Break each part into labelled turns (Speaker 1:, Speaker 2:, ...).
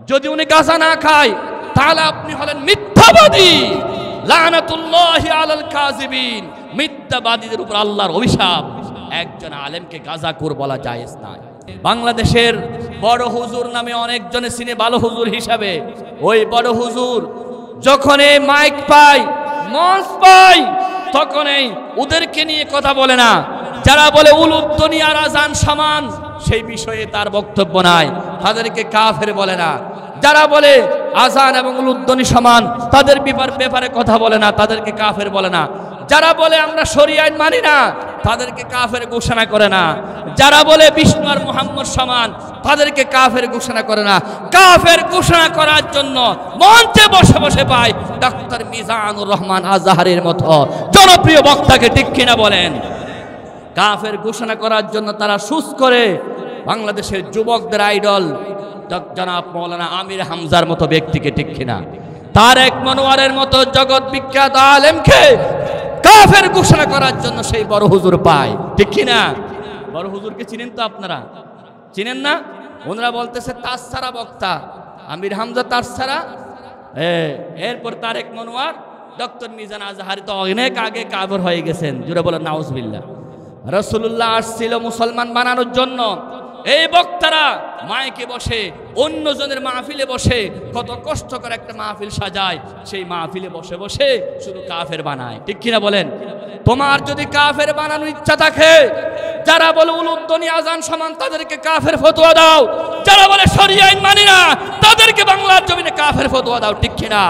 Speaker 1: যদি উনি গাঁজা না খায় তাহলে আপনি হলেন মিথ্যাবাদী। লানাতুল্লাহি আলাল কাযিবিন, মিথ্যাবাদীদের উপর আল্লাহর অভিশাপ। একজন আলেমকে গাঁজাখোর বলা জায়েজ না। বাংলাদেশের বড় হুজুর নামে অনেকজনে চিনে ভালো হুজুর হিসাবে। ওই বড় হুজুর যখন এই মাইক পায়, মঞ্চ পায়, তখনই ওদেরকে নিয়ে কথা বলে না। যারা বলে উলুধ্বনি আর আযান সমান, সেই বিষয়ে তার বক্তব্য নাই, তাদেরকে কাফের বলে না। যারা বলে আযান এবং উলুধ্বনি সমান, তাদের ব্যাপারে কথা বলে না, তাদেরকে কাফের বলে না। যারা বলে আমরা শরীয়ত আইন মানি না, তাদেরকে কাফের ঘোষণা করে না। যারা বলে বিষ্ণু আর মুহাম্মদ সমান, তাদেরকে কাফের ঘোষণা করে না। কাফের ঘোষণা করার জন্য মঞ্চে বসে বসে পায় ডক্টর মিজানুর রহমান আজহারের মতো জনপ্রিয় বক্তাকে, ঠিক কিনা বলেন? কাফের ঘোষণা করার জন্য তারা সুস করে বাংলাদেশের যুবকদের আইডল জনাব মৌলানা আমির হামজার মতো ব্যক্তিকে, ঠিক কিনা? তারেক মনোয়ারের মতো জগৎ বিখ্যাত আলেমকে কাফের ঘোষণা করার জন্য সেই বড় হুজুর পায়, ঠিক কিনা? বড় হুজুরকে চিনেন তো আপনারা? চিনেন না? ওনারা বলতেছে তাসছাড়া বক্তা, আমির হামজা তাসছাড়া। এরপর তারেক মনোয়ার, ডক্টর মিজান আজহারি তো অনেক আগে কাফের হয়ে গেছেন। জুড়ে বলেন নাউজুবিল্লাহ। রাসূলুল্লাহ আসছিল মুসলমান বানানোর জন্য। এই বক্তারা মাইকে বসে, অন্যজনের মাহফিলে বসে, কত কষ্ট করে একটা মাহফিল সাজায়, সেই মাহফিলে বসে বসে শুধু কাফের বানায়, ঠিক কিনা বলেন? তোমার যদি কাফের বানানোর ইচ্ছা থাকে, যারা বলে উলুধ্বনি আযান সমান, তাদেরকে কাফের ফতোয়া দাও। যারা বলে শরীয়ত আইন মানি না, তাদেরকে বাংলার জমিনে কাফের ফতোয়া দাও, ঠিক কিনা?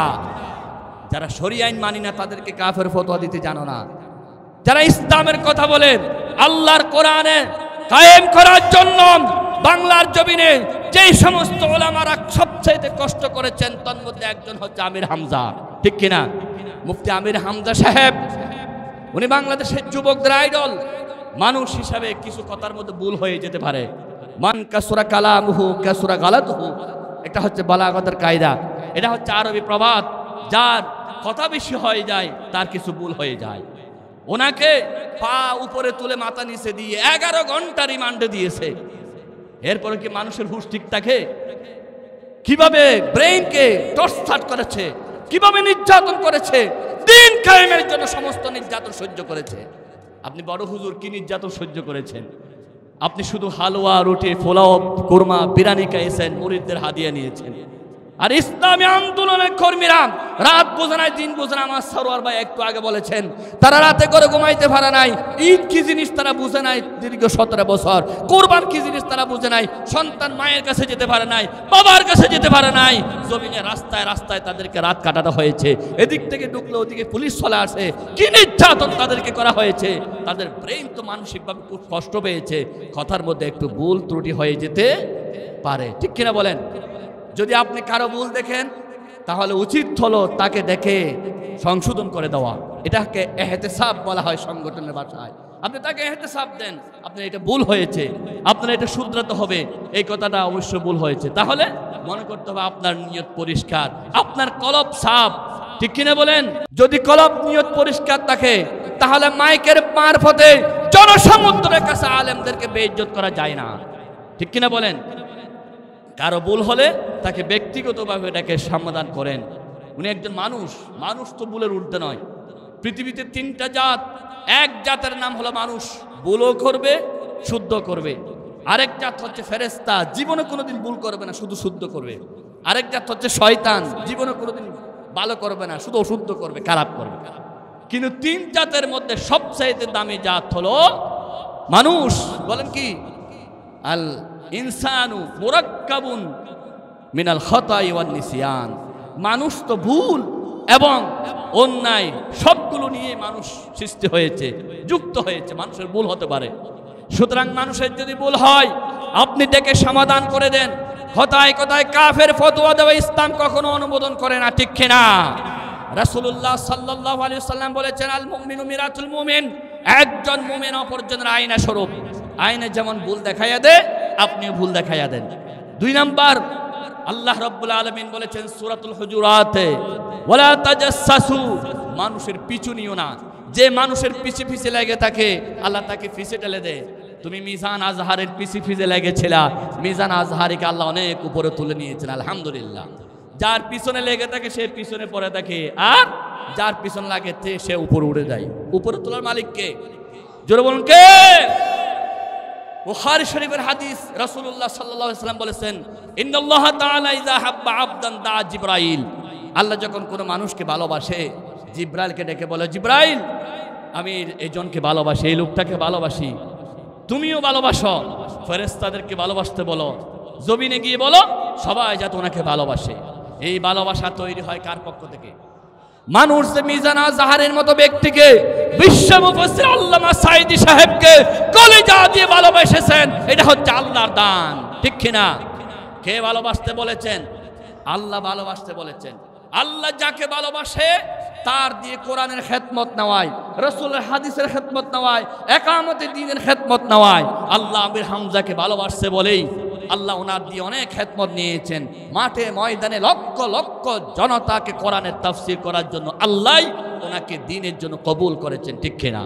Speaker 1: যারা শরীয়ত আইন মানি না, তাদেরকে কাফের ফতোয়া দিতে জানো না। যারা ইসলামের কথা বলে, আল্লাহর কোরআনে কায়েম করার জন্য বাংলার জমিনে যেই সমস্ত ওলামারা সবচেয়ে কষ্ট করেছেন, তার মধ্যে একজন হচ্ছে আমির হামজা, ঠিক কিনা? মুফতি আমির হামজা সাহেব, উনি বাংলাদেশের যুবকদের আইডল। মানুষ হিসাবে কিছু কথার মধ্যে ভুল হয়ে যেতে পারে। মান কাসুরা কালামুহু কাসুরা গালাতুহু, এটা হচ্ছে বালাগতের কায়দা, এটা হচ্ছে আরবি প্রবাদ। যার কথা বেশি হয়ে যায়, তার কিছু ভুল হয়ে যায়। ওনাকে পা উপরে তুলে মাথা নিচে দিয়ে 11 ঘন্টা রিমান্ডে দিয়েছে। এরপরে কি মানুষের হুঁশ ঠিক থাকে? কিভাবে ব্রেইনকে টর্চার করেছে, কিভাবে নির্যাতন করেছে, দিন কায়েমের জন্য সমস্ত নির্যাতন সহ্য করেছে। আপনি বড় হুজুর কি নির্যাতন সহ্য করেছেন? আপনি শুধু হালুয়া, রুটি, পোলাও, কোরমা, বিরিয়ানি খাইয়েছেন, মুরিদদের হাদিয়া নিয়েছেন। আর ইসলামী আন্দোলনের কর্মীরা রাত বোঝে নাই, দিন বোঝে না। আমার সরোয়ার ভাই একটু আগে বলেছেন, তারা রাতে করে ঘুমাইতে পারে নাই। ঈদ কি জিনিস তারা বুঝে নাই দীর্ঘ 17 বছর। কোরবান কি জিনিস তারা বুঝে নাই। সন্তান মায়ের কাছে যেতে পারে নাই, বাবার কাছে যেতে পারে নাই। জমিনে রাস্তায় রাস্তায় তাদেরকে রাত কাটাতে হয়েছে। এদিক থেকে ঢুকলে ওদিকে পুলিশ চলে আসে। কি নির্যাতন তাদেরকে করা হয়েছে। তাদের ব্রেইন তো মানসিকভাবে খুব কষ্ট পেয়েছে। কথার মধ্যে একটু ভুল ত্রুটি হয়ে যেতে পারে, ঠিক কিনা বলেন? যদি আপনি কারো ভুল দেখেন, তাহলে উচিত হলো তাকে দেখে সংশোধন করে দেওয়া। এটাকে এহতেসাব বলা হয় সংগঠনের ভাষায়। আপনি তাকে এহতেসাব দেন, আপনার এটা ভুল হয়েছে, আপনার এটা শুধরাতে হবে, এই কথাটা অবশ্য ভুল হয়েছে। তাহলে মনে করতে হবে আপনার নিয়ত পরিষ্কার, আপনার কলব সাফ, ঠিক কিনা বলেন? যদি কলব নিয়ত পরিষ্কার থাকে, তাহলে মাইকের মারফতে জনসমুদ্রের কাছে আলেমদেরকে বেইজ্জত করা যায় না, ঠিক কিনা বলেন? কারো ভুল হলে তাকে ব্যক্তিগতভাবে এটাকে সমাধান করেন। উনি একজন মানুষ, মানুষ তো ভুলের ঊর্ধ্বে নয়। পৃথিবীতে 3টা জাত। এক জাতের নাম হলো মানুষ, ভুলও করবে, শুদ্ধ করবে। আরেক জাত হচ্ছে ফেরেশতা, জীবনে কোনোদিন ভুল করবে না, শুধু শুদ্ধ করবে। আরেক জাত হচ্ছে শয়তান, জীবনে কোনোদিন ভালো করবে না, শুধু অশুদ্ধ করবে, খারাপ করবে। কিন্তু 3 জাতের মধ্যে সবচাইতে দামি জাত হলো মানুষ। বলেন কি? আল ইনসানু মুরাক্কাবুন মিনাল খাতাই ওয়ান নিসিয়ান। মানুষ তো ভুল এবং অন্যায় সবগুলো নিয়ে মানুষ সৃষ্টি হয়েছে, যুক্ত হয়েছে। মানুষের ভুল হতে পারে। সুতরাং মানুষের যদি ভুল হয়, আপনি ডেকে সমাধান করে দেন। কথায় কথায় কাফের ফতোয়া দেওয়া ইসলাম কখনো অনুমোদন করে না, ঠিক কিনা? রাসূলুল্লাহ সাল্লাল্লাহু আলাইহি ওয়াসাল্লাম বলেছেন, আল মুমিনু মিরাতুল মুমিন। একজন মুমিন অপরজনের আয়না স্বরূপ। আয়না যেমন ভুল দেখাইয়া দেয়, আপনিও ভুল দেখাইয়া দেন। 2 নাম্বার, আল্লাহ রাব্বুল আলামিন বলেছেন সূরাতুল হুজুরাতে, ওয়ালা তাজাসসু, মানুষের পিছু নিও না। যে মানুষের পিছে পিছে লেগে থাকে, আল্লাহ তাকে পিছে ঠেলে দেয়। তুমি মিজান আজহারের পিছি ফিজে লেগেছিলা, মিজান আজহারিকে আল্লাহ অনেক উপরে তুলে নিয়েছেন আলহামদুলিল্লাহ। যার পিছনে লেগে থাকে সে পিছনে পড়ে থাকে, আর যার পিছনে লাগে সে উপরে উড়ে যায়। উপরে তোলার মালিক কে? জোরে বলুন কে? বুখারী শরীফের হাদিস, রাসূলুল্লাহ সাল্লাল্লাহু আলাইহি ওয়াসাল্লাম বলেছেন, ইন্নাল্লাহ তাআলা ইযা হাব্বা আবদান দা জিবরাইল। আল্লাহ যখন কোনো মানুষকে ভালোবাসে জিবরাইলকে ডেকে বলে, জিবরাইল আমি এই জনকে ভালোবাসি, এই লোকটাকে ভালোবাসি, তুমিও ভালোবাসো। ফেরেশতাদেরকে ভালোবাসতে বলো, জমিনে গিয়ে বলো সবাই যাতে ওনাকে ভালোবাসে। এই ভালোবাসা তৈরি হয় কার পক্ষ থেকে? মানুষ যে মিজান আজহারের মতো ব্যক্তিকে, বিশ্ব মুফাসসির আল্লামা সাঈদী সাহেবকে কলিজা দিয়ে ভালোবেসেছেন, এটা হচ্ছে আল্লাহর দান, ঠিক কিনা? কে ভালোবাসতে বলেছেন? আল্লাহ ভালোবাসতে বলেছেন। আল্লাহ যাকে ভালোবাসে তার দিয়ে কোরআনের খেদমত নেওয়ায়, রাসূলের হাদিসের খেদমত নেওয়ায়, একামতে দ্বীনের খেদমত নেওয়ায়। আল্লাহ আমির হামজাকে ভালোবাসছে বলেই আল্লাহ ওনার দিয়ে অনেক খেদমত নিয়েছেন। মাঠে ময়দানে লক্ষ লক্ষ জনতাকে কোরআনের তাফসীর করার জন্য আল্লাহ ওনাকে দ্বীনের জন্য কবুল করেছেন, ঠিক কিনা?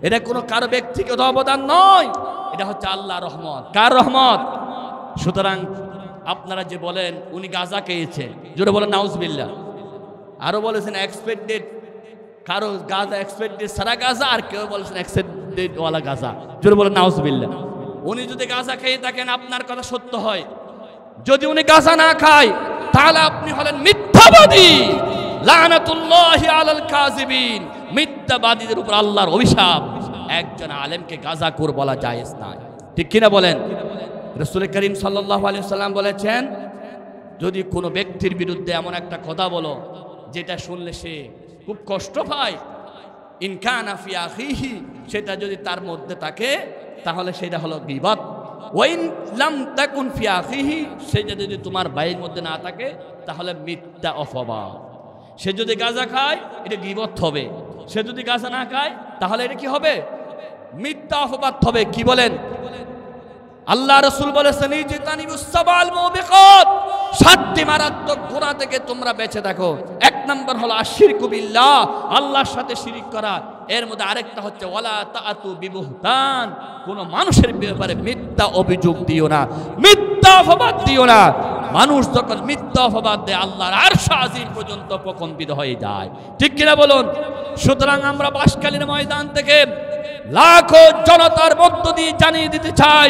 Speaker 1: এটা কোনো কারো ব্যক্তিগত অবদান নয়, এটা হচ্ছে আল্লাহর রহমত। কার রহমত? সুতরাং আপনারা যে বলেন উনি গাঁজা খেয়েছে, জোরে বলেন নাউজুবিল্লাহ। আরো বলেছেন এক্সপেক্টেড, কারো গাঁজা এক্সপেক্টেড সারা গাঁজা, আর কেউ বলেছেন এক্সপেক্টেড ওয়ালা গাঁজা, জোরে বলেন নাউজুবিল্লাহ। উনি যদি গাঁজা খেয়ে থাকেন আপনার কথা সত্য হয়, যদি উনি গাঁজা না খায় তাহলে আপনি হলেন মিথ্যাবাদী। লানাতুল্লাহি আলাল কাযিবিন, মিথ্যাবাদীদের উপর আল্লাহর অভিশাপ। একজন আলেমকে গাঁজাখোর বলা জায়েজ না, ঠিক কিনা বলেন? রাসূল করিম সাল্লাল্লাহু আলাইহি ওয়াসাল্লাম বলেছেন, যদি কোনো ব্যক্তির বিরুদ্ধে এমন একটা কথা বলো যেটা শুনলে সে খুব কষ্ট পায়, ইন কানা ফি আখিহি, সেটা যদি তার মধ্যে থাকে তাহলে সেটা হলো গীবত। ওয়াইন লাম তাকুন ফি আখিহি, সেটা যদি তোমার ভাইয়ের মধ্যে না থাকে তাহলে মিথ্যা অপবাদ। সে যদি গাঁজা খায় এটা গীবত হবে, সে যদি গাঁজা না খায় তাহলে এটা কি হবে? মিথ্যা অপবাদ হবে। কি বলেন? আল্লাহ রাসূল বলেছেন, ইজতানিবুস সাবাল মুবিকাত, সাতটি মারাত্মক গুনাহ থেকে তোমরা বেঁচে থাকো। এক নাম্বার হলো আশিরকু বিল্লাহ, আল্লাহর সাথে শিরিক করা। এর মধ্যে আরেকটা হচ্ছে ওয়ালা তাআতু বিবুহতান, কোন মানুষের ব্যাপারে মিথ্যা অভিযোগ দিও না, মিথ্যা অপবাদ দিও না। মানুষ যখন মিথ্যা অপবাদ দেয় আল্লাহর আরশ আজিম পর্যন্ত প্রকম্পিত হয়ে যায়, ঠিক কিনা বলুন? সুতরাং আমরা বাঁশখালীর ময়দান থেকে লাখো জনতার মধ্য দিয়ে জানিয়ে দিতে চাই,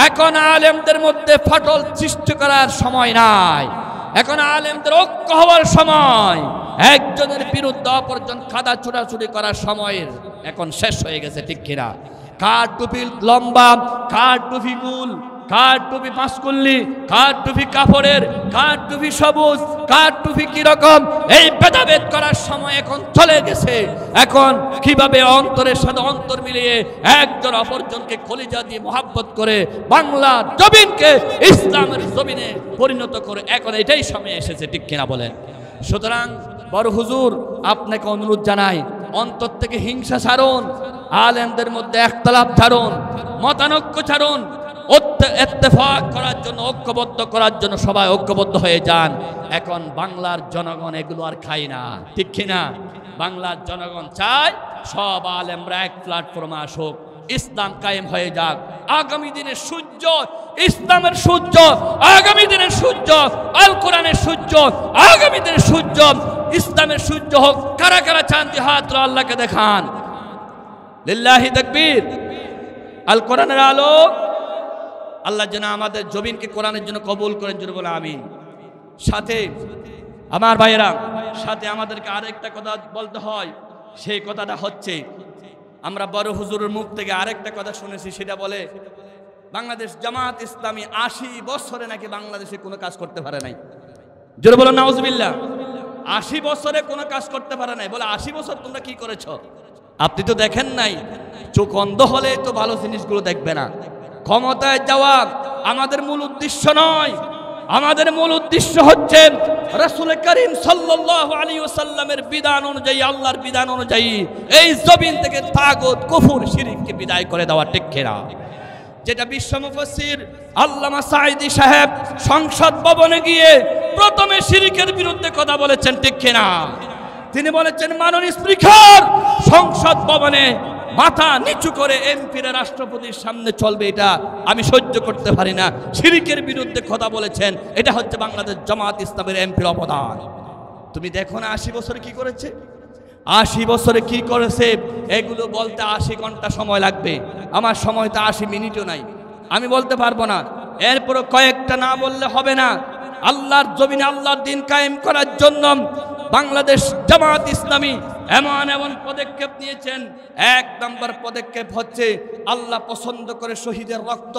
Speaker 1: এখন আলেমদের মধ্যে ফাটল সৃষ্টি করার সময় নাই, এখন আলেমদের ঐক্য হওয়ার সময়। একজনের বিরুদ্ধে অপরজন খাদা ছুটাছুটি করার সময় এখন শেষ হয়ে গেছে, ঠিক কিনা? কার টুপি লম্বা, কার টুপি গোল, কার টুপি পাঁচকুল্লি, কার টুপি কাপড়ের, কার টুপি সবুজ, কার টুপি কিরকম, এই ভেদাভেদ করার সময় এখন চলে গেছে। এখন কিভাবে অন্তরের সাথে অন্তর মিলিয়ে একজন অপরজনকে কলিজা দিয়ে মহাব্বত করে বাংলার জমিনকে ইসলামের জমিনে পরিণত করে, এখন এটাই সময় এসেছে, ঠিক কিনা বলেন? সুতরাং বড় হুজুর আপনাকে অনুরোধ জানাই, অন্তর থেকে হিংসা ছাড়ুন, আলেমদের মধ্যে একতলাপ ছাড়ুন, মতানৈক্য ছাড়ুন, ইত্তেফাক করার জন্য, ঐক্যবদ্ধ করার জন্য সবাই ঐক্যবদ্ধ হয়ে যান। এখন বাংলার জনগণ এগুলো আর খায় না, ঠিক কিনা? বাংলার জনগণ চায় সব আলেমরা এক প্ল্যাটফর্মে আসুক, ইসলাম কায়েম হয়ে যাক। আগামী দিনের সূর্য, ইসলামের সূর্য, আগামী দিনের সূর্য, আল কোরআনের সূর্য, আগামী দিনের সূর্য, ইসলামের সূর্য হোক। কারা কারা চান হাত আল্লাহকে দেখান। লিল্লাহি তাকবীর। আল কোরআনের আলো আল্লাহ যেন আমাদের জমিনকে কোরআনের জন্য কবুল করেন, জোরে বলে আমিন। সাথে আমার ভাইয়েরা, সাথে আমাদেরকে আরেকটা কথা বলতে হয়, সেই কথাটা হচ্ছে আমরা বড় হুজুরের মুখ থেকে আরেকটা কথা শুনেছি, সেটা বলে বাংলাদেশ জামাত ইসলামী 80 বছরে নাকি বাংলাদেশে কোনো কাজ করতে পারে নাই। জোরে বলো নাউজুবিল্লাহ। 80 বছরে কোনো কাজ করতে পারে নাই। বলে 80 বছর তোমরা কি করেছো? আপনি তো দেখেন নাই, চোখ অন্ধ হলে তো ভালো জিনিসগুলো দেখবে না। ক্ষমতায় যাওয়া আমাদের মূল উদ্দেশ্য নয়, আমাদের মূল উদ্দেশ্য হচ্ছে রাসূল করিম সাল্লাল্লাহু আলাইহি ওয়াসাল্লামের বিধান অনুযায়ী, আল্লাহর বিধান অনুযায়ী এই জমিন থেকে তাগুত, কুফর, শিরককে বিদায় করে দেওয়া, ঠিক কিনা? যেটা বিশ্ব মুফাসসির আল্লামা সাঈদী সাহেব সংসদ ভবনে গিয়ে প্রথমে শিরকের বিরুদ্ধে কথা বলেছেন, ঠিক কিনা? তিনি বলেছেন, মাননীয় স্পিকার, সংসদ ভবনে মাথা নিচু করে এমপির রাষ্ট্রপতির সামনে চলবে, এটা আমি সহ্য করতে পারি না। শিরকের বিরুদ্ধে কথা বলেছেন, এটা হচ্ছে বাংলাদেশ জামাত ইসলামের এমপির অবদান। তুমি দেখো না 80 বছরে কি করেছে, 80 বছরে কি করেছে, এগুলো বলতে 80 ঘন্টা সময় লাগবে। আমার সময় তো 80 মিনিটও নাই, আমি বলতে পারবো না। এরপরে কয়েকটা না বললে হবে না। আল্লাহর জমিনে আল্লাহর দিন কায়েম করার জন্য বাংলাদেশ জামাত ইসলামী এমন এমন পদক্ষেপ নিয়েছেন। 1 নম্বর পদক্ষেপ হচ্ছে আল্লাহ পছন্দ করে শহীদের রক্ত।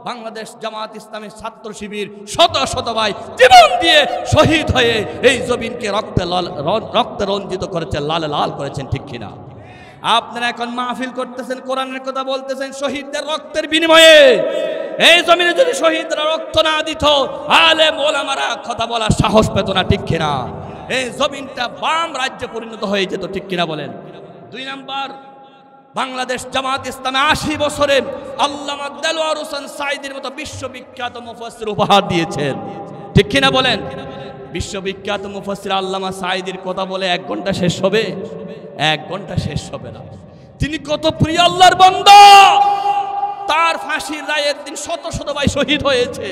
Speaker 1: বাংলাদেশ জামাত ইসলামী ছাত্র শিবির শত শত ভাই জীবন দিয়ে শহীদ হয়ে এই জমিনকে রক্তে রঞ্জিত করেছেন, লালে লাল করেছেন, ঠিক কিনা? আপনারা এখন মাহফিল করতেছেন, কোরআনের কথা বলতেছেন, শহীদদের রক্তের বিনিময়ে। এই জমিনে যদি শহীদরা রক্ত না দিত, আলেম ওলামারা কথা বলার সাহস পেত না, ঠিক কিনা? এই জমিনটা বাম রাজ্যে পরিণত হয়ে যেত, ঠিক কিনা বলেন? 2 নম্বর, বাংলাদেশ জামাত ইসলামে 80 বছরে আল্লামা দেলোয়ার হোসেন সাঈদীর মতো বিশ্ববিখ্যাত মুফাসসির উপহার দিয়েছেন, ঠিক কিনা বলেন? বিশ্ববিখ্যাত মুফাসসির আল্লামা সাঈদীর কথা বলে 1 ঘন্টা শেষ হবে? 1 ঘন্টা শেষ হবে না। তিনি কত প্রিয় আল্লাহর বান্দা, তার ফাঁসির রায়ের দিন শত শত ভাই শহীদ হয়েছে।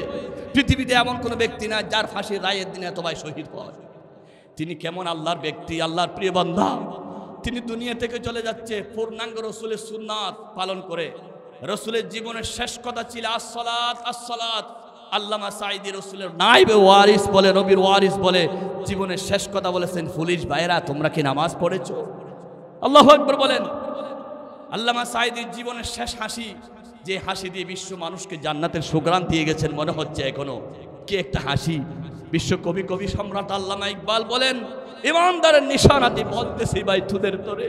Speaker 1: পৃথিবীতে এমন কোনো ব্যক্তি না যার ফাঁসির রায়ের দিন এত ভাই শহীদ হয়। তিনি কেমন আল্লাহর ব্যক্তি, আল্লাহর প্রিয় বান্দা। তিনি দুনিয়া থেকে চলে যাচ্ছে পূর্ণাঙ্গ রসুলের সুন্নাত পালন করে। রসুলের জীবনের শেষ কথা ছিল আসসালাত আসসালাত। আল্লামা সাঈদী রসুলের নাইবে ওয়ারিস বলে, নবীর ওয়ারিস বলে, জীবনের শেষ কথা বলেছেন, পুলিশ ভাইরা তোমরা কি নামাজ পড়েছো? আল্লাহু আকবার বলেন। আল্লামা সাঈদীর জীবনের শেষ হাসি, যে হাসি দিয়ে বিশ্ব মানুষকে জান্নাতের সুগ্রাণ দিয়ে গেছেন, মনে হচ্ছে এখনো কি একটা হাসি। বিশ্ব কবি সম্রাট আল্লামা ইকবাল বলেন, ইমানদারের নিশানাতে বলতেছি ভাই তুদের তরে,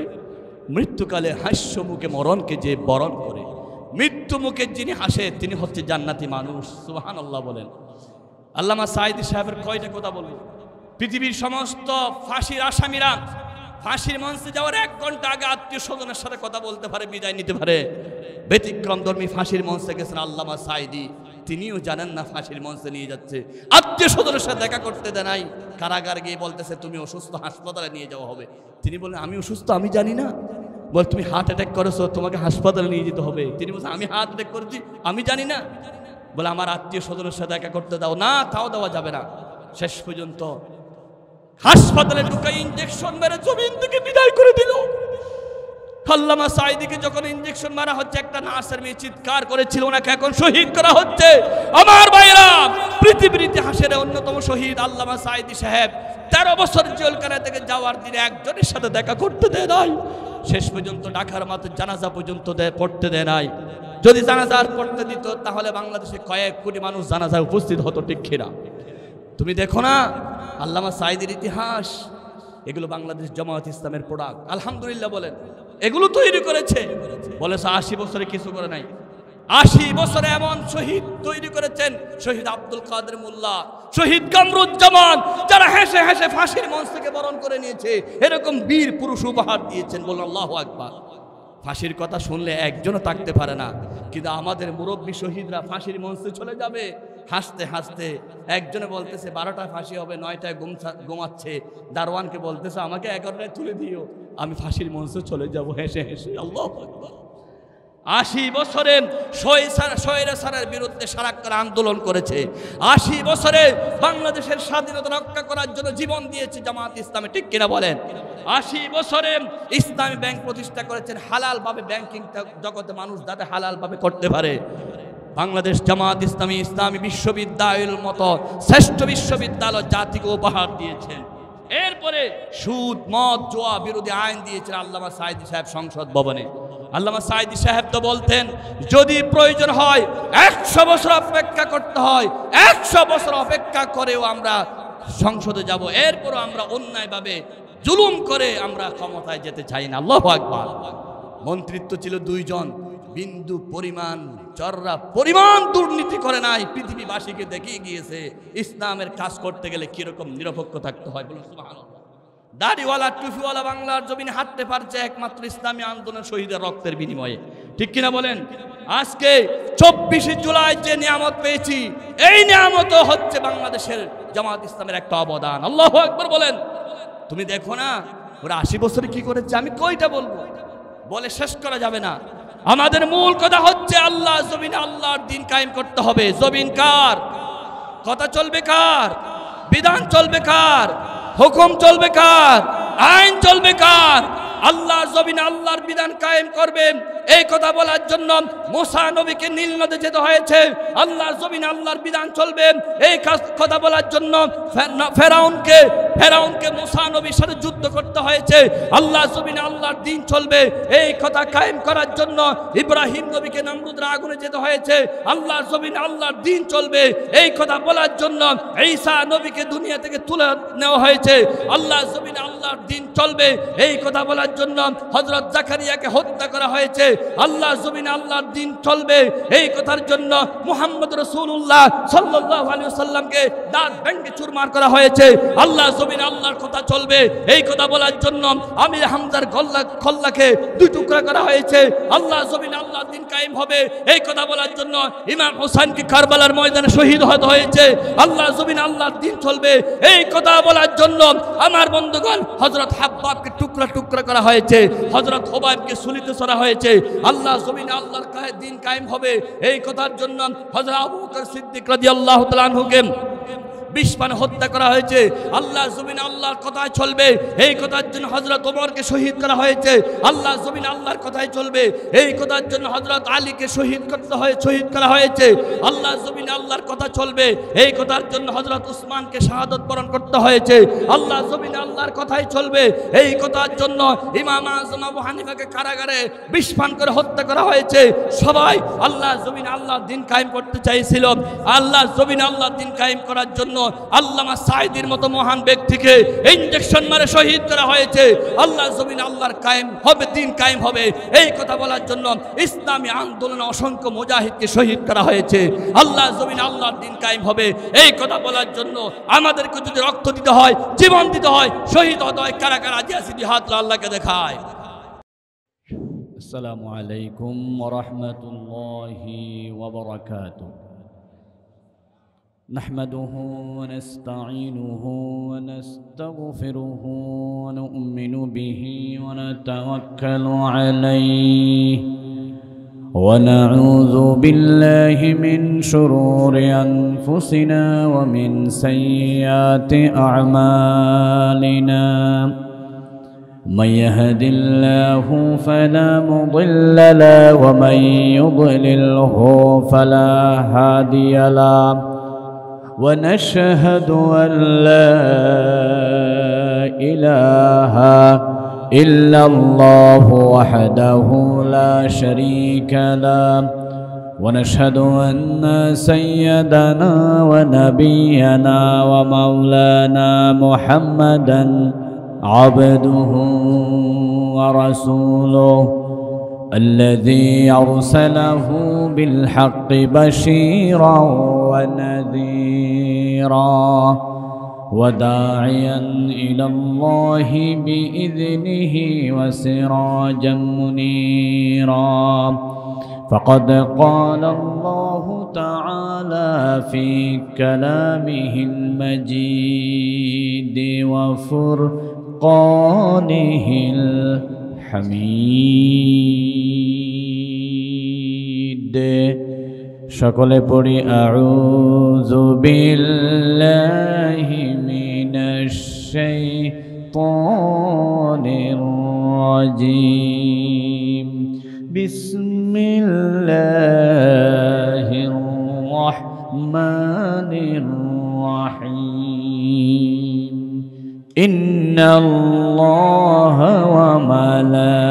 Speaker 1: মৃত্যুকালে হাস্য মুখে মরণকে যে বরণ করে, মৃত্যু মুখে যিনি হাসে তিনি হচ্ছে জান্নাতি মানুষ। সুবহানাল্লাহ বলেন। আল্লামা সাঈদী সাহেবের কয়টা কথা বলবো। পৃথিবীর সমস্ত ফাঁসির আসামিরা ফাঁসির মঞ্চে যাওয়ার 1 ঘন্টা আগে আত্মীয় স্বজনের সাথে কথা বলতে পারে, বিদায় নিতে পারে। ব্যতিক্রম ধর্মী ফাঁসির মঞ্চে গেছেন আল্লামা সাঈদী, তিনিও জানেন না ফাঁসির মঞ্চে নিয়ে যাচ্ছে, আত্মীয় স্বজনের সাথে দেখা করতে দেয় নাই। কারাগার গিয়ে বলতেছে তুমি অসুস্থ, হাসপাতালে নিয়ে যাওয়া হবে। তিনি বলেন আমি অসুস্থ, আমি জানি না। বল তুমি হার্ট অ্যাটাক করেছো, তোমাকে হাসপাতালে নিয়ে যেতে হবে। তিনি বলছেন আমি হার্ট অ্যাটাক করেছি, আমি জানি না। বলে আমার আত্মীয় স্বজনের সাথে দেখা করতে দাও না, তাও দেওয়া যাবে না। শেষ পর্যন্ত হাসপাতালে ঢুকে ইঞ্জেকশন মেরে জমিন থেকে বিদায় করে দিল। আল্লামা সাঈদীকে যখন ইঞ্জেকশন মারা হচ্ছে, একটা নার্সের মেয়ে চিৎকার করেছিল ওনাকে এখন শহীদ করা হচ্ছে। আমার ভাইরা, পৃথিবীর ইতিহাসের অন্যতম শহীদ আল্লামা সাঈদী সাহেব 13 বছর জেলখানা থেকে যাওয়ার দিনে একজনের সাথে দেখা করতে দেয় নাই। শেষ পর্যন্ত ঢাকার মাত্র জানাজা পর্যন্ত পড়তে দেয় নাই। যদি জানাজা পড়তে দিত তাহলে বাংলাদেশে কয়েক কোটি মানুষ জানাজায় উপস্থিত হতো, ঠিক কিনা? তুমি দেখো না আল্লামা সাঈদীর ইতিহাস, এগুলো বাংলাদেশ জামাত ইসলামের প্রোডাক্ট। আলহামদুলিল্লাহ বলেন। এগুলো তৈরি করেছে, বলেছে 80 বছরে কিছু করে নাই। 80 বছরে এমন শহীদ তৈরি করেছেন, শহীদ আব্দুল কাদের মোল্লা, শহীদ কামরুজ্জামান, যারা হেসে হেসে ফাঁসির মঞ্চ থেকে বরণ করে নিয়েছে। এরকম বীর পুরুষ উপহার দিয়েছেন, বলুন আল্লাহু আকবার। ফাঁসির কথা শুনলে একজনও থাকতে পারে না, কিন্তু আমাদের মুরব্বী শহীদরা ফাঁসির মঞ্চে চলে যাবে হাসতে হাসতে। একজনে বলতেছে 12টায় ফাঁসি হবে, 9টায় ঘুমাচ্ছে। দারোয়ানকে বলতেছে আমাকে 11টায় তুলে দিও, আমি ফাঁসির মঞ্চে চলে যাব হেসে হেসে। আল্লাহু আকবার। 80 বছরে স্বৈরাচারের বিরুদ্ধে সারাক্ষণ আন্দোলন করেছে। 80 বছরে বাংলাদেশের স্বাধীনতা রক্ষা করার জন্য জীবন দিয়েছে জামাত ইসলামী, ঠিক কিনা বলেন? 80 বছরে ইসলামী ব্যাংক প্রতিষ্ঠা করেছেন, হালালভাবে ব্যাংকিং জগতে মানুষ যাতে হালালভাবে করতে পারে। বাংলাদেশ জামাত ইসলামী ইসলামী বিশ্ববিদ্যালয়ের মতো শ্রেষ্ঠ বিশ্ববিদ্যালয় জাতিকে উপহার দিয়েছেন। এরপরে সুদ মদ জুয়া বিরোধী আইন দিয়েছেন আল্লামা সাঈদী সাহেব সংসদ ভবনে। আল্লামা সাঈদী সাহেব তো বলতেন যদি প্রয়োজন হয় 100 বছর অপেক্ষা করতে হয়, 100 বছর অপেক্ষা করেও আমরা সংসদে যাব, এরপরও আমরা অন্যায়ভাবে জুলুম করে আমরা ক্ষমতায় যেতে চাই না। আল্লাহু আকবার। মন্ত্রিত্ব ছিল 2 জন, বিন্দু পরিমাণ জর্রা পরিমাণ দুর্নীতি করে নাই। পৃথিবীবাসীকে দেখিয়ে গিয়েছে ইসলামের কাজ করতে গেলে কিরকম নিরপেক্ষ থাকতে হয়। বলুন সুবহানাল্লাহ। দাড়িওয়ালা টুপিওয়ালা বাংলার জমিনে হাঁটতে পারছে একমাত্র ইসলামী আন্দোলন শহীদের রক্তের বিনিময়ে, ঠিক কিনা বলেন? আজকে 24শে জুলাই যে নিয়ামত পেয়েছি, এই নিয়ামত হচ্ছে বাংলাদেশের জামাত ইসলামের একটা অবদান। আল্লাহু আকবার বলেন। তুমি দেখো না ওরা 80 বছরে কি করেছে, আমি কয়টা বলবো? বলে শেষ করা যাবে না। আমাদের মূল কথা হচ্ছে আল্লাহ জমিনে আল্লাহর দিন কায়েম করতে হবে। জমিন কার? কথা চলবে কার? বিধান চলবে কার? হুকুম চলবে কার? আইন চলবে কার? আল্লাহ জমিনে আল্লাহর বিধান কায়েম করবেন, এই কথা বলার জন্য মুসা নবীকে নীল নদে যেতে হয়েছে। আল্লাহর জমিনে আল্লাহর বিধান চলবে এই কথা বলার জন্য ফেরাউনকে মুসা নবীর সাথে যুদ্ধ করতে হয়েছে। আল্লাহ জমিনে আল্লাহর দিন চলবে এই কথা কায়েম করার জন্য ইব্রাহিম নবীকে নমরুদের আগুনে যেতে হয়েছে। আল্লাহর জমিনে আল্লাহর দিন চলবে এই কথা বলার জন্য ঈসা নবীকে দুনিয়া থেকে তুলে নেওয়া হয়েছে। আল্লাহ জমিনে আল্লাহর দিন চলবে এই কথা বলার জন্য হযরত জাকারিয়াকে হত্যা করা হয়েছে। আল্লাহ জমিনে আল্লাহর দিন চলবে এই কথার জন্য মুহাম্মদ রাসূলুল্লাহ সাল্লাল্লাহু আলাইহি ওয়াসাল্লামকে দাঁত ভেঙে চুরমার করা হয়েছে। আল্লাহ জমিনে আল্লাহর কথা চলবে এই কথা বলার জন্য আমির হামজার খল্লাকে দুই টুকরা করা হয়েছে। আল্লাহ জমিনে আল্লাহর দিন কায়েম হবে এই কথা বলার জন্য ইমাম হোসেনকে কারবালার ময়দানে শহীদ হতে হয়েছে। আল্লাহ জমিনে আল্লাহর দিন চলবে এই কথা বলার জন্য আমার বন্ধুগণ হযরত হাব্বাবকে টুকরা টুকরা করা হয়েছে, হযরত হুবাইবকে সুলিতে চড়া হয়েছে। আল্লাহ জমিনে আল্লাহর দিন কায়েম হবে এই কথার জন্য হযরত আবু বকর সিদ্দিক রাদিয়াল্লাহু তাআলা আনহুকে বিস্ফানে হত্যা করা হয়েছে। আল্লাহ জমিনে আল্লাহর কথাই চলবে এই কথার জন্য হযরত ওমরকে শহীদ করা হয়েছে। আল্লাহ জমিনে আল্লাহর কথাই চলবে এই কথার জন্য হযরত আলীকে শহীদ করা হয়েছে। আল্লাহ জমিনে আল্লাহর কথা চলবে এই কথার জন্য হযরত উসমানকে শাহাদাত বরণ করতে হয়েছে। আল্লাহ জমিনে আল্লাহর কথাই চলবে এই কথার জন্য ইমাম আযম আবু হানিফাকে কারাগারে বিস্ফান করে হত্যা করা হয়েছে। সবাই আল্লাহ জমিনে আল্লাহর দিন কায়েম করতে চাইছিল। আল্লাহ জমিনে আল্লাহর দিন কায়েম করার জন্য আল্লামা সাঈদীর মতো মহান ব্যক্তিকে ইনজেকশন মারে শহীদ করা হয়েছে। আল্লাহ জমিনে আল্লাহর কায়েম হবে, দিন কায়েম হবে এই কথা বলার জন্য ইসলামী আন্দোলনে অসংখ্য মুজাহিদকে শহীদ করা হয়েছে। আল্লাহ জমিনে আল্লাহর দিন কায়েম হবে এই কথা বলার জন্য আমাদেরকে যদি রক্ত দিতে হয়, জীবন দিতে হয়, শহীদ হতে হয়, কারা কারা রাজি আছে জিহাদ আল্লাহকে দেখায়।
Speaker 2: আসসালামু আলাইকুম ওয়া রাহমাতুল্লাহি ওয়া বারাকাতুহু। نحمده ونستعينه ونستغفره ونؤمن به ونتوكل عليه ونعوذ بالله من شرور أنفسنا ومن سيئات أعمالنا من يهد الله فلا مضل له ومن يضلله فلا هادي له ونشهد أن لا إله إلا الله وحده لا شريك له ونشهد أن سيدنا ونبينا ومولانا محمدا عبده ورسوله الذي أرسله بالحق بشيرا ونذيرا وداعيا إلى الله بإذنه وسراجا منيرا فقد قال الله تعالى في كلامه المجيد وفرقانه الحميد সকলে পড়ি আউযু বিল্লাহি মিনাশ শাইতানির রাজীম বিসমিল্লাহির রাহমানির রাহিম ইন্নাল্লাহা ওয়া মালাইকাতাহু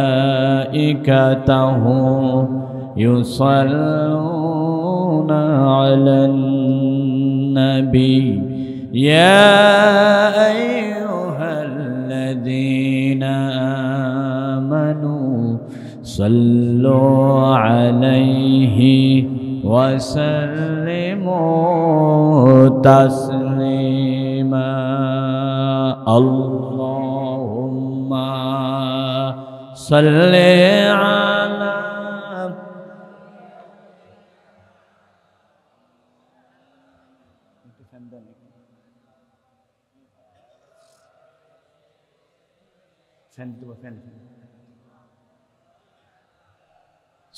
Speaker 2: يصلون على النبي يا أيها الذين آمنوا صلوا عليه وسلموا تسليما اللهم صل على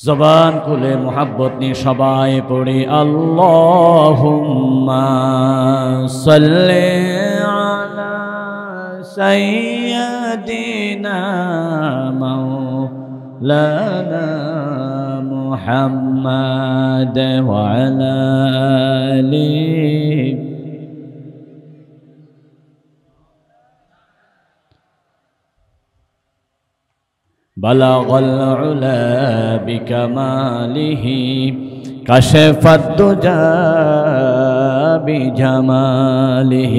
Speaker 2: জবান খুলে মোহাব্বত নিয়ে সবাই পড়ি আল্লাহুম্মা সাল্লি আলা সাইয়্যিদিনা মাওলানা মুহাম্মাদ ওয়া আলা আলিহি بلغ العلا بكماله كشف الدجى بجماله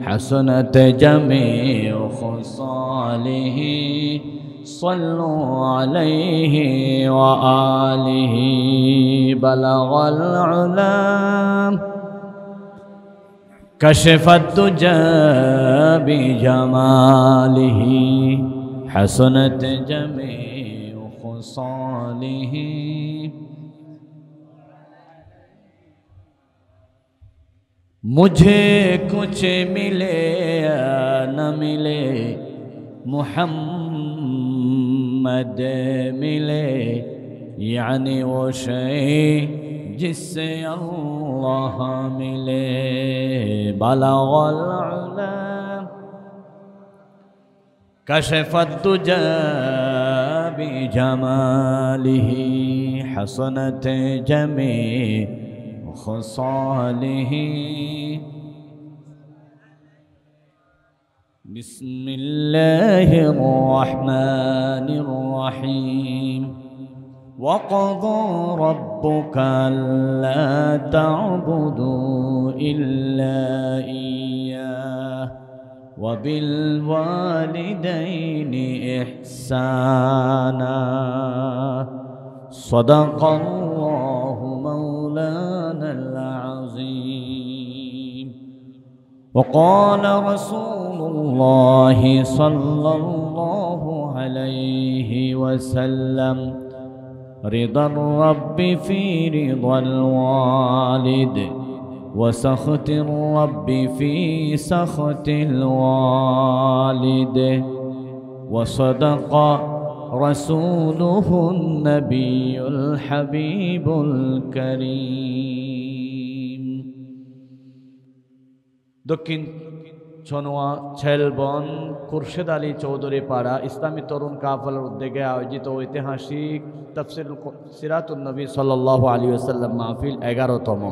Speaker 2: حسنت جميع خصاله صلوا عليه وآله بلغ العلا كشف الدجى بجماله حسنت جميع خصاله मुझे कुछ मिले या न मिले मुहम्मद मिले यानी वो शय जिससे अल्लाह मिले बलगल उला كشف الدجى بجماله حسنت جميع خصاله بسم الله الرحمن الرحيم وقضى ربك ألا تعبدوا إلا إياه وبالوالدين إحسانا صدق الله مولانا العظيم وقال رسول الله صلى الله عليه وسلم رضا الرب في رضا الوالد وسخط الرب في سخط الوالد وصدق رسوله النبي الحبيب الكريم দক্ষিণ ছনোয়া ছেলবন খুরশেদ আলী চৌধুরী পাড়া ইসলামী তরুণ কাফেলার উদ্যোগে আয়োজিত ঐতিহাসিক তাফসীর সিরাতুন নবী সাল্লাল্লাহু আলাইহি ওয়াসাল্লাম মাহফিল 11তম।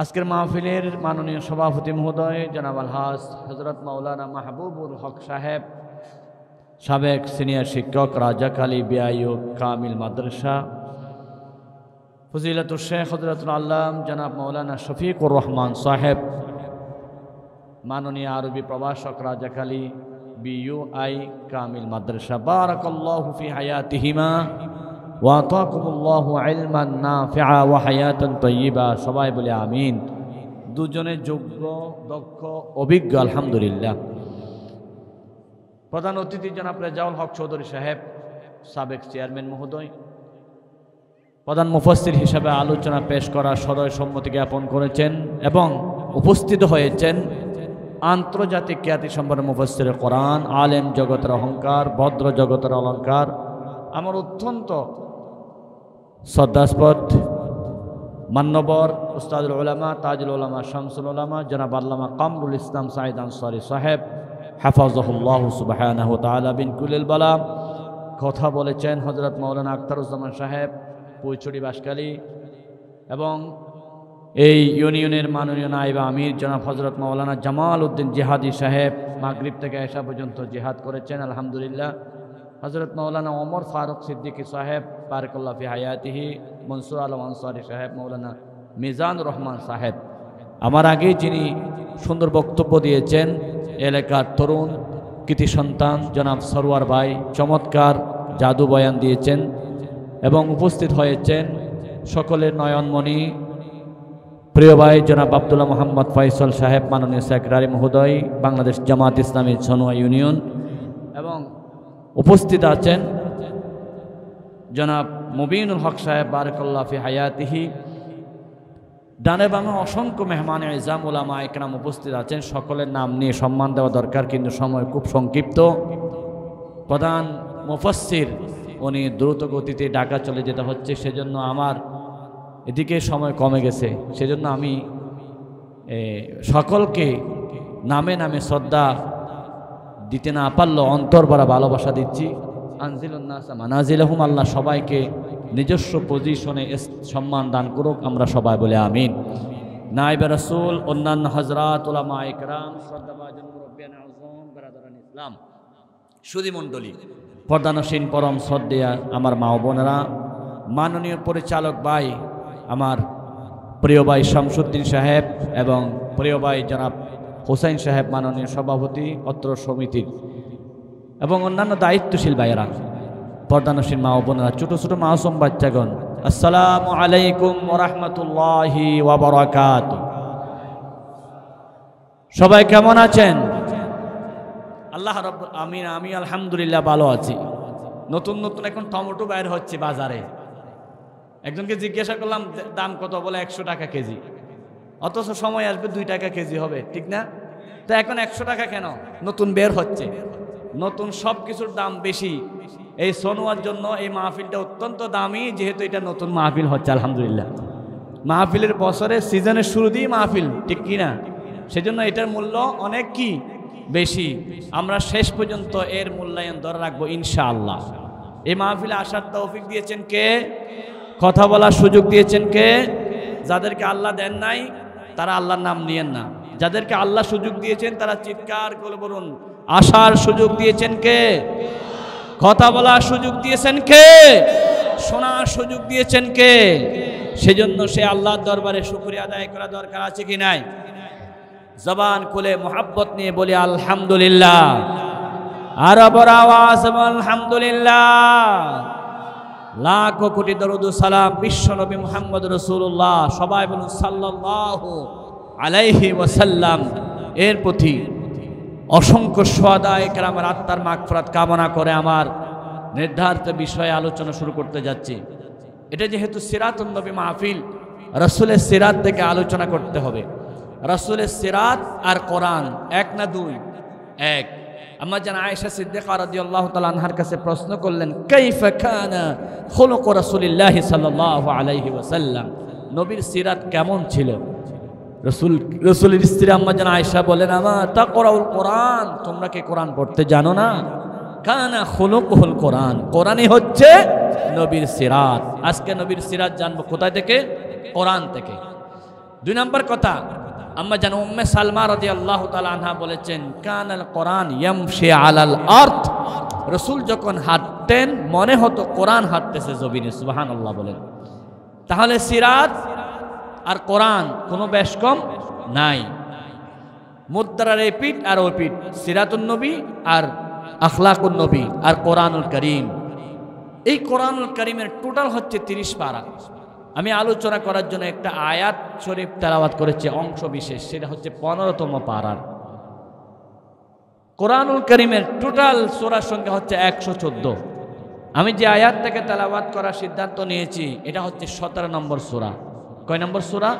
Speaker 2: আজকের মাহফিলের মাননীয় সভাপতি মহোদয় জনাব আলহাজ হযরত মাওলানা মাহবুবুল হক সাহেব, সাবেক সিনিয়র শিক্ষক, রাজাখালী বিআইউ কামিল মাদ্রাসা, ফজিলাতুল শেখ হযরতুল আল্লাম জনাব মাওলানা শফিকুর রহমান সাহেব, মাননীয় আরবি প্রভাষক, রাজাখালী বিইউআই কামিল মাদ্রাসা, বারাকাল্লাহু ফি হায়াতিহিমা ওয়া আতাকুমুল্লাহু ইলমান নাফিআ ওয়া হায়াতান তাইয়্যিবা। সবাই বলে আমিন। দুজনে যোগ্য, দক্ষ, অভিজ্ঞ আলহামদুলিল্লাহ। প্রধান অতিথি জনাব রেজাউল হক চৌধুরী সাহেব, সাবেক চেয়ারম্যান মহোদয়, প্রধান মুফাসসির হিসাবে আলোচনা পেশ করার সদয় সম্মতি জ্ঞাপন করেছেন এবং উপস্থিত হয়েছেন আন্তর্জাতিক খ্যাতিসম্পন্ন মুফাসসিরে কোরআন, আলেম জগতের অহংকার, ভদ্র জগতের অলঙ্কার, আমার অত্যন্ত শ্রদ্ধাস্পদ মান্যবর উস্তাদুল উলামা, তাজুল উলামা, শামসুল উলামা জনাব আল্লামা কামরুল ইসলাম সাঈদ আনসারী সাহেব হাফাজাহুল্লাহু সুবহানাহু ওয়া তাআলা বিন কুল্লিল বালা। কথা বলেছেন হযরত মাওলানা আখতারুজ্জামান সাহেব পুইছড়ি বাঁশখালী এবং এই ইউনিয়নের মাননীয় নায়েব আমির জনাব হযরত মাওলানা জামাল উদ্দিন জিহাদি সাহেব মাগরিব থেকে এশা পর্যন্ত জিহাদ করেছেন আলহামদুলিল্লাহ। হযরত মাওলানা ওমর ফারুক সিদ্দিকী সাহেব বারাকাল্লাহু ফি হায়াতিহি, মনসুর আলম আনসারী সাহেব, মাওলানা মিজানুর রহমান সাহেব, আমার আগে যিনি সুন্দর বক্তব্য দিয়েছেন, এলাকার তরুণ কৃতি সন্তান জনাব সরওয়ার ভাই চমৎকার জাদু বয়ান দিয়েছেন এবং উপস্থিত হয়েছেন সকলের নয়নমণি প্রিয় ভাই জনাব আব্দুল্লাহ মোহাম্মদ ফয়সল সাহেব, মাননীয় সেক্রেটারি মহোদয়, বাংলাদেশ জামাত ইসলামী ছনোয়া ইউনিয়ন, এবং উপস্থিত আছেন জনাব মুবিনুল হক সাহেব বারাকাল্লাহু ফি হায়াতিহি। ডানে বামে অসংখ্য মেহমানে ইজাম উলামা একরাম উপস্থিত আছেন। সকলের নাম নিয়ে সম্মান দেওয়া দরকার, কিন্তু সময় খুব সংক্ষিপ্ত। প্রধান মুফাসসির উনি দ্রুত গতিতে ঢাকা চলে যেতে হচ্ছে, সেজন্য আমার এদিকে সময় কমে গেছে। সেজন্য আমি সকলকে নামে নামে শ্রদ্ধা দিতে না পারলেও অন্তর ভরা ভালোবাসা দিচ্ছি। আনজিলুন্নাস মানাজিলহুম, আল্লাহ সবাইকে নিজস্ব পজিশনে সম্মান দান করুক, আমরা সবাই বলে আমিন। নায়েবে রাসূল, অন্যান্য হযরত, উলামা ইকরাম, শ্রদ্ধাভাজন মুরব্বিয়ান আযম, বেরাদারান ইসলাম, সুধী মণ্ডলী, পর্দানসীন পরম শ্রদ্ধেয়া আমার মা ও বোনেরা, মাননীয় পরিচালক ভাই, আমার প্রিয় ভাই শামসুদ্দিন সাহেব এবং প্রিয় ভাই জনাব হোসেন সাহেব, মাননীয় সভাপতি অত্র সমিতির, এবং অন্যান্য দায়িত্বশীল ভাইয়েরা, পর্দানসীন মা ও বোনেরা, ছোটো ছোটো মাসুম বাচ্চাগণ, আসসালামু আলাইকুম ওয়া রাহমাতুল্লাহি ওয়া বারাকাতুহু। সবাই কেমন আছেন? আল্লাহ রাব্বুল আমিন। আমি আলহামদুলিল্লাহ ভালো আছি। নতুন নতুন এখন টমেটো বাইর হচ্ছে বাজারে। একজনকে জিজ্ঞাসা করলাম দাম কত, বলে 100 টাকা কেজি, অথচ সময় আসবে 2 টাকা কেজি হবে, ঠিক না? তো এখন 100 টাকা কেন? নতুন বের হচ্ছে, নতুন সব কিছুর দাম বেশি। এই সোনোয়ার জন্য এই মাহফিলটা অত্যন্ত দামি, যেহেতু এটা নতুন মাহফিল হচ্ছে। আলহামদুলিল্লাহ, মাহফিলের বছরে সিজনের শুরুতেই মাহফিল, ঠিক কি না? সেজন্য এটার মূল্য অনেক কি বেশি। আমরা শেষ পর্যন্ত এর মূল্যায়ন ধরে রাখবো ইনশাআল্লাহ। এই মাহফিলে আসার তৌফিক দিয়েছেন কে? কথা বলার সুযোগ দিয়েছেন কে? যাদেরকে আল্লাহ দেন নাই তারা আল্লাহর নাম নিয়েন না, যাদেরকে আল্লাহ সুযোগ দিয়েছেন তারা চিৎকার করে বলুন, আসার সুযোগ দিয়েছেন কে? কথা বলার সুযোগ দিয়েছেন কে? শোনার সুযোগ দিয়েছেন কে? সেজন্য সে আল্লাহর দরবারে শুকরিয়া আদায় করা দরকার আছে কি নাই? জবান খুলে মোহাব্বত নিয়ে বলি আলহামদুলিল্লাহ। আরো বড় আওয়াজ আলহামদুলিল্লাহ। লাখো কোটি দরুদ সালাম বিশ্ব নবী মুহাম্মদ রাসূলুল্লাহ, সবাই বলুন সাল্লাল্লাহু আলাইহি ওয়াসাল্লাম, এর প্রতি অসংখ্য শুহাদায়ে কেরামের আত্মার মাগফিরাত কামনা করে আমার নির্ধারিত বিষয়ে আলোচনা শুরু করতে যাচ্ছি। এটা যেহেতু সিরাতুন নবী মাহফিল, রাসূলের সিরাত থেকে আলোচনা করতে হবে। রাসূলের সিরাত আর কোরআন এক না দুই? এক। আম্মা জান আয়েশা সিদ্দিকা রাদিয়াল্লাহু তাআলা আনহার কাছে প্রশ্ন করলেন, কাইফা কানা খুলুক রাসূলিল্লাহি সাল্লাল্লাহু আলাইহি ওয়াসাল্লাম, নবীর সিরাত কেমন ছিল? রাসূলের স্ত্রী আম্মা জান আয়েশা বলেন, আমা তাকরাউল কোরআন, তোমরা কি কোরআন পড়তে জানো না? কানা খুলুকুল কোরআন, কোরআনই হচ্ছে নবীর সিরাত। আজকে নবীর সিরাত জানবো কোথায় থেকে? কোরআন থেকে। 2 নম্বর কথা, আম্মা জান উম্মে সালমা রাদিয়াল্লাহু তাআলা আনহা বলেছেন, কানাল কোরআন ইয়ামশি আলাল আরদ, রাসূল যখন হাঁটতেন মনে হতো কোরআন হাঁটতেছে জমিনে। সুবহানাল্লাহ বলেন। তাহলে সিরাত আর কোরআন কোনো বেশ কম নাই, মুদ্রার এপিঠ আর ওপিঠ, সিরাতুন নবী আর আখলাকুন নবী আর কোরআনুল কারীম। এই কোরআনুল কারীমের টোটাল হচ্ছে 30 পারা। আমি আলোচনা করার জন্য একটা আয়াত শরীফ তেলাওয়াত করেছি অংশ বিশেষ, সেটা হচ্ছে 15তম পারার। কোরআনুল কারীমের টোটাল সূরার সংখ্যা হচ্ছে 114। আমি যে আয়াত থেকে তেলাওয়াত করার সিদ্ধান্ত নিয়েছি এটা হচ্ছে 17 নম্বর সূরা। কয় নম্বর সূরা?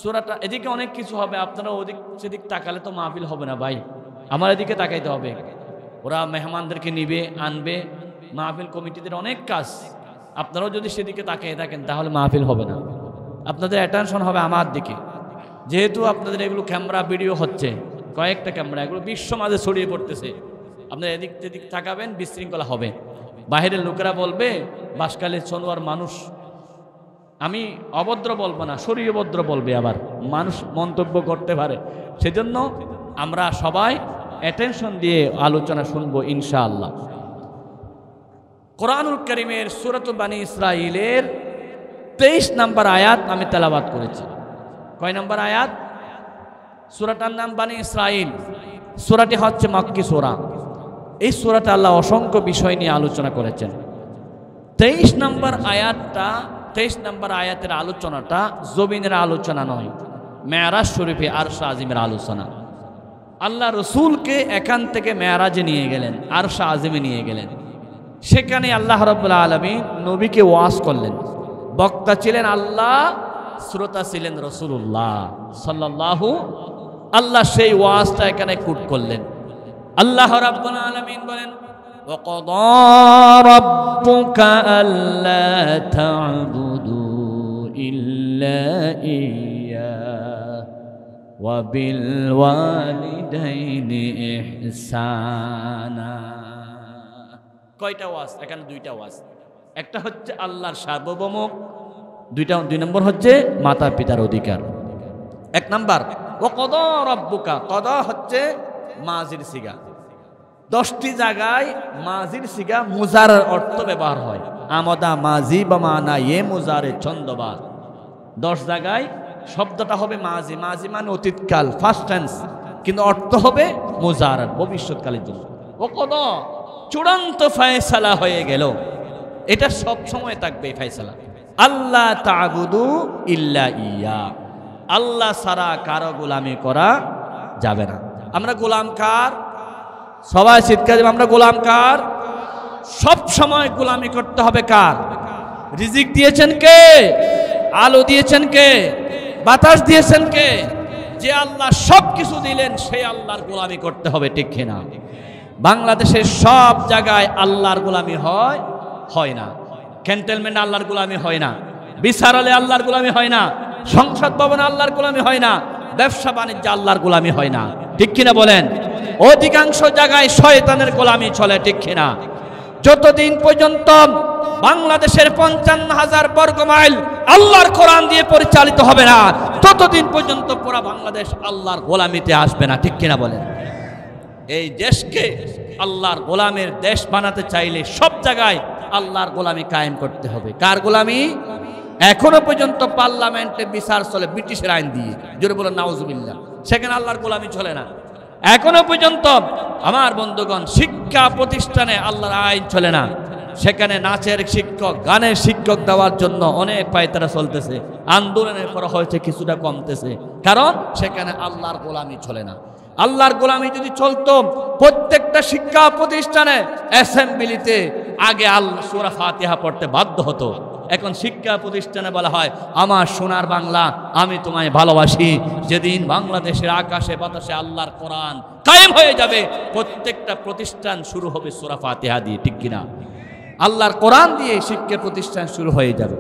Speaker 2: সূরাটা এদিকে অনেক কিছু হবে, আপনারা ওদিক সেদিক তাকালে তো মাহফিল হবে না ভাই, আমার এদিকে তাকাইতে হবে। ওরা মেহমানদেরকে নিবে আনবে, মাহফিল কমিটিদের অনেক কাজ, আপনারাও যদি সেদিকে তাকিয়ে থাকেন তাহলে মাহফিল হবে না। আপনাদের অ্যাটেনশন হবে আমার দিকে, যেহেতু আপনাদের এগুলো ক্যামেরা ভিডিও হচ্ছে, কয়েকটা ক্যামেরা, এগুলো বিশ্ব মাঝে ছড়িয়ে পড়তেছে। আপনারা এদিক সেদিক তাকাবেন, বিশৃঙ্খলা হবে। বাহিরের লোকেরা বলবে বাসকালের সোনোয়ার মানুষ, আমি অভদ্র বলবো না, শরীয়ভদ্র বলবে, আবার মানুষ মন্তব্য করতে পারে। সেজন্য আমরা সবাই অ্যাটেনশন দিয়ে আলোচনা শুনবো ইনশাআল্লাহ। কোরআনুল কারীমের সূরাত বানী ইসরাঈলের 23 নম্বর আয়াত আমি তেলাওয়াত করেছি। কয় নম্বর আয়াত? সূরাটার নাম বানী ইসরাঈল। সূরাটি হচ্ছে মক্কি সূরা। এই সূরাতে আল্লাহ অসংখ্য বিষয় নিয়ে আলোচনা করেছেন। 23 নম্বর আয়াতের আলোচনাটা জমিনের আলোচনা নয়, মেরাজ শরীফে আরশ আজিমের আলোচনা। আল্লাহ রসুলকে এখান থেকে মেরাজে নিয়ে গেলেন, আরশ আজিমে নিয়ে গেলেন। সেখানে আল্লাহ রাব্বুল আলামিন নবীকে ওয়াজ করলেন। বক্তা ছিলেন আল্লাহ, শ্রোতা ছিলেন রাসূলুল্লাহ সাল্লাল্লাহু। আল্লাহ সেই ওয়াজটা এখানে কুট করলেন। আল্লাহ রাব্বুল আলামিন বলেন, وقضى ربك ألا تعبدوا إلا إياه وبالوالدين إحسانا কয়টা ওয়াজ? এখানে দুইটা ওয়াজ। একটা হচ্ছে আল্লাহর সার্বভৌম, দুই নম্বর হচ্ছে মাতা পিতার অধিকার। এক নাম্বার ওয়াকদা রাব্বুকা, কদা হচ্ছে মাজির সিগা। 10টি জায়গায় মাজির সিগা মুজার অর্থ ব্যবহার হয়। আমদা মাজি বা মানা এ মুজারে ছন্দবাদ। 10 জায়গায় শব্দটা হবে মাজি। মাজি মানে অতীতকাল, ফার্স্ট টেন্স, কিন্তু অর্থ হবে মুজার, ভবিষ্যৎকালের জন্য। ওয়াকদা চূড়ান্ত ফয়সালা হয়ে গেল, এটা সব সময় থাকবে এই ফয়সালা। আল্লাহ তা'বুদু ইল্লা ইয়া, আল্লাহ ছাড়া কারো গোলামি করা যাবে না। আমরা গোলাম কার? সবাই চিৎকার দেব, আমরা গোলাম কার? সব সময় গোলামি করতে হবে কার? রিজিক দিয়েছেন কে? আলো দিয়েছেন কে? বাতাস দিয়েছেন কে? যে আল্লাহ সব কিছু দিলেন সেই আল্লাহর গোলামি করতে হবে, ঠিক কিনা? বাংলাদেশের সব জায়গায় আল্লাহর গোলামি হয় না। ক্যান্টনমেন্ট আল্লাহর গোলামি হয় না, বিচারালয়ে আল্লাহর গোলামি হয় না, সংসদ ভবনে আল্লাহর গোলামি হয় না, ব্যবসা বাণিজ্য আল্লাহর গোলামি হয় না, ঠিক কিনা বলেন? অধিকাংশ জায়গায় শয়তানের গোলামি চলে, ঠিক কিনা? যতদিন পর্যন্ত বাংলাদেশের 55,000 বর্গ মাইল আল্লাহর কোরআন দিয়ে পরিচালিত হবে না, ততদিন পর্যন্ত পুরো বাংলাদেশ আল্লাহর গোলামিতে আসবে না, ঠিক কিনা বলেন? এই দেশকে আল্লাহর গোলামের দেশ বানাতে চাইলে সব জায়গায় আল্লাহর গোলামি কায়েম করতে হবে। কার গোলামি? এখনো পর্যন্ত পার্লামেন্টে বিচার চলে ব্রিটিশের আইন দিয়ে, জোরে বলেন নাউজুবিল্লাহ। সেখানে আল্লাহর গোলামি চলে না। এখনো পর্যন্ত আমার বন্ধুগণ শিক্ষা প্রতিষ্ঠানে আল্লাহর আইন চলে না। সেখানে নাচের শিক্ষক, গানের শিক্ষক দেওয়ার জন্য অনেক পায়তারা চলতেছে, আন্দোলনের পর হয়েছে কিছুটা কমতেছে, কারণ সেখানে আল্লাহর গোলামি চলে না। আল্লাহর গোলামি যদি চলতো প্রত্যেকটা শিক্ষা প্রতিষ্ঠানে অ্যাসেম্বলিতে আগে আল্লাহ সূরা ফাতিহা পড়তে বাধ্য হতো। এখন শিক্ষা প্রতিষ্ঠানে বলা হয় আমার সোনার বাংলা, আমি তোমায় ভালোবাসি। যেদিন বাংলাদেশের আকাশে বাতাসে আল্লাহর কোরআন কায়েম হয়ে যাবে, প্রত্যেকটা প্রতিষ্ঠান শুরু হবে সূরা ফাতিহা দিয়ে, ঠিক কিনা? আল্লাহর কোরআন দিয়ে শিক্ষা প্রতিষ্ঠান শুরু হয়ে যাবে।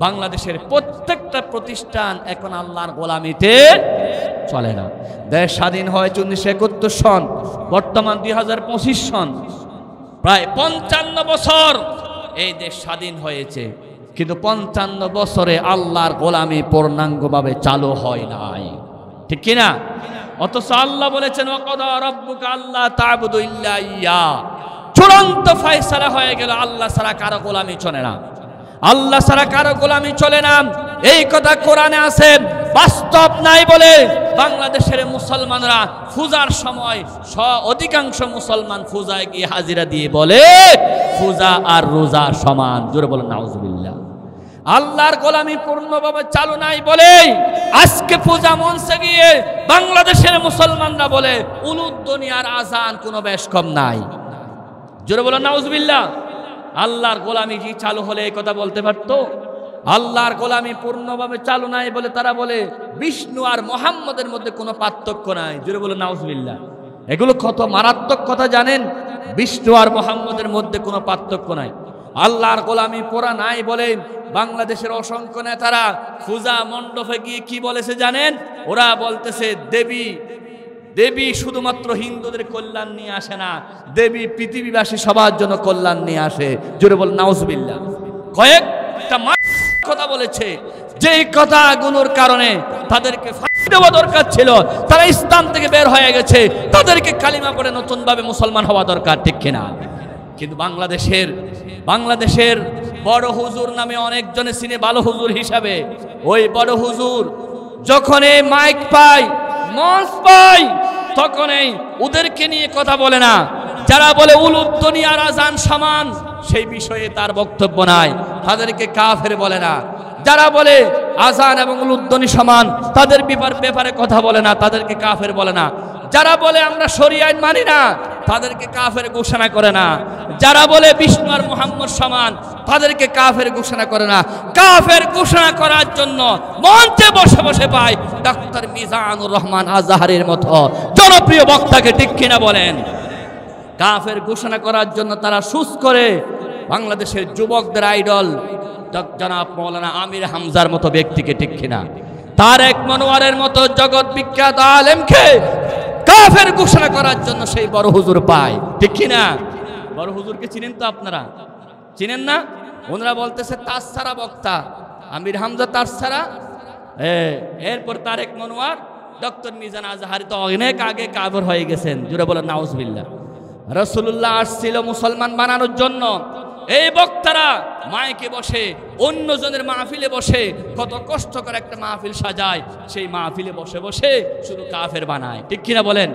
Speaker 2: বাংলাদেশের প্রত্যেকটা প্রতিষ্ঠান এখন আল্লাহর গোলামিতে চলে না। দেশ স্বাধীন হয় 1971 সন, বর্তমান 2025 সন, প্রায় 55 বছর এই দেশ স্বাধীন হয়েছে, কিন্তু 55 বছরে আল্লাহর গোলামি পূর্ণাঙ্গভাবে চালু হয় নাই, ঠিক কিনা? অথচ আল্লাহ বলেছেন ওয়াকদা রাব্বুকা আল্লা তা'বুদু ইল্লা ইয়া, চূড়ান্ত ফয়সালা হয়ে গেল আল্লাহ ছাড়া কারো গোলামি চলে না, আল্লাহ ছাড়া কারো গোলামি চলে না। এই কথা কোরআনে আছে, বাস্তব নাই বলে বাংলাদেশের মুসলমানরা পূজার সময় অধিকাংশ মুসলমান পূজায় গিয়ে হাজিরা দিয়ে বলে পূজা আর রোজা সমান, জোরে বলেন নাউজুবিল্লাহ। আল্লাহর গোলামি পূর্ণভাবে চালু নাই বলে আজকে পূজা মঞ্চে গিয়ে বাংলাদেশের মুসলমানরা বলে উলুধ্বনি আর আজান কোনো বেশ কম নাই, জোরে বলেন নাউজুবিল্লাহ। আল্লাহর গোলামি কি চালু হলে এই কথা বলতে পারতো? আল্লাহর গোলামি পূর্ণভাবে চালু নাই বলে তারা বলে বিষ্ণু আর মুহাম্মদের মধ্যে কোনো পার্থক্য নাই, জোরে বলে নাউজুবিল্লাহ। এগুলো কত মারাত্মক কথা জানেন? বিষ্ণু আর মুহাম্মদের মধ্যে কোনো পার্থক্য নাই। আল্লাহর গোলামি পড়া নাই বলে বাংলাদেশের অসংখ্য নেতারা পূজা মণ্ডপে গিয়ে কি বলেছে জানেন? ওরা বলতেছে দেবী শুধুমাত্র হিন্দুদের কল্যাণ নিয়ে আসে না, দেবী পৃথিবীবাসী সবার জন্য কল্যাণ নিয়ে আসে, জোরে বল নাউজুবিল্লাহ। কয়েকটা কথা বলেছে, যেই কথাগুলোর কারণে তাদেরকে ফাঁসি দেওয়া দরকার ছিল, তারা ইসলাম থেকে বের হয়ে গেছে, তাদেরকে কালিমা পড়ে নতুনভাবে মুসলমান হওয়া দরকার, ঠিক কিনা? কিন্তু বাংলাদেশের বড় হুজুর নামে অনেকজনে চিনে ভালো হুজুর হিসাবে, ওই বড় হুজুর যখন এই মাইক পায়, মঞ্চ পায়, তখন এই ওদেরকে নিয়ে কথা বলে না। যারা বলে উলুধ্বনি আর আজান সমান, সেই বিষয়ে তার বক্তব্য নাই, তাদেরকে কাফের বলে না। যারা বলে আজান এবং উলুধ্বনি সমান, তাদের ব্যাপারে কথা বলে না, তাদেরকে কাফের বলে না। যারা বলে আমরা শরীয়ত আইন মানি না, তাদেরকে কাফের ঘোষণা করে না। যারা বলে বিষ্ণু আর মুহাম্মদ সমান, তাদেরকে কাফের ঘোষণা করে না। কাফের ঘোষণা করার জন্য মঞ্চে বসে বসে পায় ডক্টর মিজানুর রহমান আজহারের মতো জনপ্রিয় বক্তাকে, ঠিক কিনা বলেন?
Speaker 1: কাফের ঘোষণা করার জন্য তারা সুস করে বাংলাদেশের যুবকদের আইডল জনাব মৌলানা আমির হামজার মতো ব্যক্তিকে, ঠিক কিনা? তারেক মনোয়ারের মতো জগৎ বিখ্যাত আলেমকে কাফের ঘোষণা করার জন্য সেই বড় হুজুর পায়, ঠিক কিনা? বড় হুজুরকে চিনেন তো আপনারা? চিনেন না? ওনারা বলতেছে তাছাড়া বক্তা আমির হামজা তাছাড়া। এরপর তারেক মনোয়ার, ডক্টর মিজান আজহারি তো অনেক আগে কাফের হয়ে গেছেন। জুড়ে বলেন নাউজুবিল্লাহ। রাসূলুল্লাহ আসছিল মুসলমান বানানোর জন্য। এই বক্তারা মাইকে বসে, অন্যজনের মাহফিলে বসে, কত কষ্ট করে একটা মাহফিল সাজায়, সেই মাহফিলে বসে বসে শুধু কাফের বানায়, ঠিক কিনা বলেন?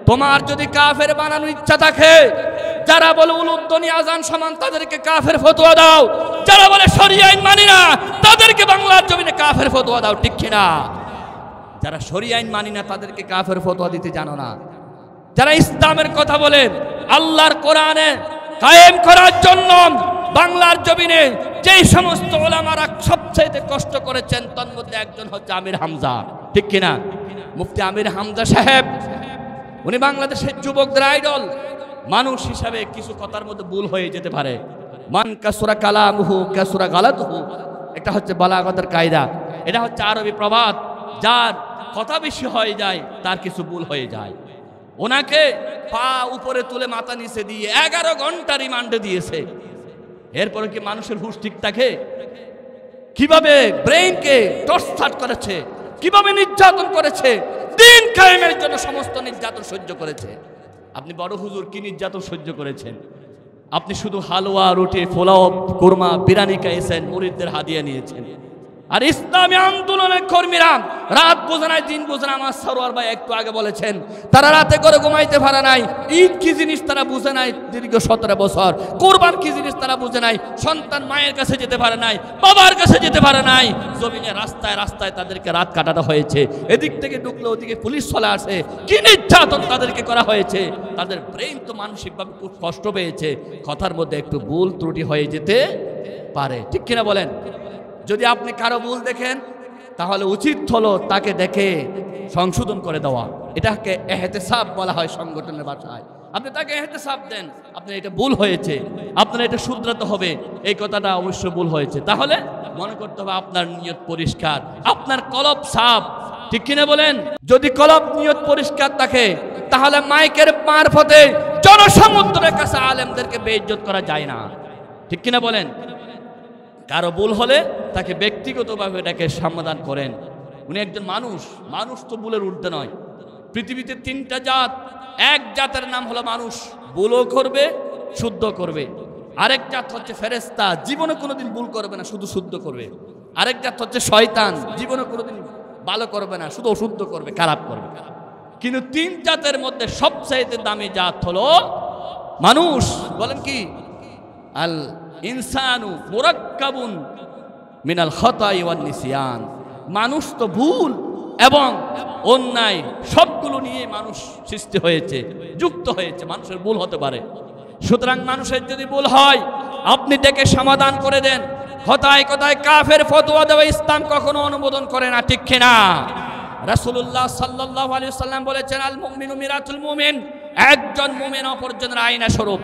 Speaker 1: তোমার যদি কাফের বানানোর ইচ্ছা থাকে, যারা বলে উলুধ্বনি আজান সমান তাদেরকে কাফের ফতোয়া দাও, যারা বলে শরিয়া আইন মানি না তাদেরকে বাংলার জমিনে কাফের ফতোয়া দাও, ঠিক কিনা? যারা শরিয়া আইন মানি না তাদেরকে কাফের ফতোয়া দিতে জানো না। যারা ইসলামের কথা বলে, আল্লাহর কোরআনে কায়েম করার জন্য বাংলার জমিনে যেই সমস্ত ওলামারা সবচাইতে কষ্ট করেছেন তার মধ্যে একজন হচ্ছে আমির হামজা, ঠিক কিনা? মুফতি আমির হামজা সাহেব, উনি বাংলাদেশের যুবকদের আইডল। মানুষ হিসাবে কিছু কথার মধ্যে ভুল হয়ে যেতে পারে। মান কাসুরা কালামুহু কাসুরা গালাতুহু, এটা হচ্ছে বালাগতের কায়দা, এটা হচ্ছে আরবি প্রবাদ। যার কথা বেশি হয়ে যায় তার কিছু ভুল হয়ে যায়। ওনাকে পা উপরে তুলে মাথা নিচে দিয়ে 11 ঘন্টা রিমান্ডে দিয়েছে। এরপরে কি মানুষের হুঁশ ঠিক থাকে? কিভাবে ব্রেইনকে টর্চার করেছে, কিভাবে নির্যাতন করেছে, দিন কায়েমের জন্য সমস্ত নির্যাতন সহ্য করেছে। আপনি বড় হুজুর কি নির্যাতন সহ্য করেছেন? আপনি শুধু হালুয়া, রুটি, পোলাও, কোরমা, বিরিয়ানি খাইয়েছেন, মুরিদদের হাদিয়া নিয়েছেন। আর ইসলামী আন্দোলনের কর্মীরা রাত বোঝে নাই, দিন বোঝে না। আমার সরোয়ার ভাই একটু আগে বলেছেন তারা রাতে করে ঘুমাইতে পারে নাই। ঈদ কি জিনিস তারা বুঝে নাই দীর্ঘ 17 বছর। কোরবান কি জিনিস তারা বুঝে নাই। সন্তান মায়ের কাছে যেতে পারে নাই, বাবার কাছে যেতে পারে নাই। জমিনে রাস্তায় রাস্তায় তাদেরকে রাত কাটানো হয়েছে। এদিক থেকে ঢুকলে ওদিকে পুলিশ চলে আসে। কি নির্যাতন তাদেরকে করা হয়েছে। তাদের ব্রেইন তো মানসিকভাবে খুব কষ্ট পেয়েছে। কথার মধ্যে একটু ভুল ত্রুটি হয়ে যেতে পারে, ঠিক কিনা বলেন? যদি আপনি কারো ভুল দেখেন তাহলে উচিত হলো তাকে দেখে সংশোধন করে দেওয়া। এটাকে এহতেসাব বলা হয় সংগঠনের ভাষায়। আপনি তাকে এহতেসাব দেন, আপনার এটা ভুল হয়েছে, আপনার এটা শুধরাতে হবে, এই কথাটা অবশ্য ভুল হয়েছে। তাহলে মনে করতে হবে আপনার নিয়ত পরিষ্কার, আপনার কলব সাফ, ঠিক কিনা বলেন? যদি কলব নিয়ত পরিষ্কার থাকে তাহলে মাইকের মারফতে জনসমুদ্রের কাছে আলেমদেরকে বেইজ্জত করা যায় না, ঠিক কিনা বলেন? কারো ভুল হলে তাকে ব্যক্তিগতভাবে এটাকে সমাধান করেন। উনি একজন মানুষ, মানুষ তো ভুলের ঊর্ধ্বে নয়। পৃথিবীতে 3টা জাত, এক জাতের নাম হলো মানুষ, ভুলও করবে শুদ্ধ করবে। আরেক জাত হচ্ছে ফেরেশতা, জীবনে কোনোদিন ভুল করবে না, শুধু শুদ্ধ করবে। আরেক জাত হচ্ছে শয়তান, জীবনে কোনোদিন ভালো করবে না, শুধু অশুদ্ধ করবে, খারাপ করবে। কিন্তু 3 জাতের মধ্যে সবচাইতে দামি জাত হলো মানুষ। বলেন কি? আল ইনসানু মুরাক্কাবুন মিনাল খাতাই ওয়ান নিসিয়ান। মানুষ তো ভুল এবং অন্যায় সবগুলো নিয়ে মানুষ সৃষ্টি হয়েছে, যুক্ত হয়েছে। মানুষের ভুল হতে পারে। সুতরাং মানুষের যদি ভুল হয় আপনি ডেকে সমাধান করে দেন। কথায় কথায় কাফের ফতোয়া দেওয়া ইসলাম কখনো অনুমোদন করে না, ঠিক কিনা? রাসূলুল্লাহ সাল্লাল্লাহু আলাইহি ওয়াসাল্লাম বলেছেন, আল মুমিনু মিরাতুল মুমিন, একজন মুমিন অপরজনের আয়না স্বরূপ।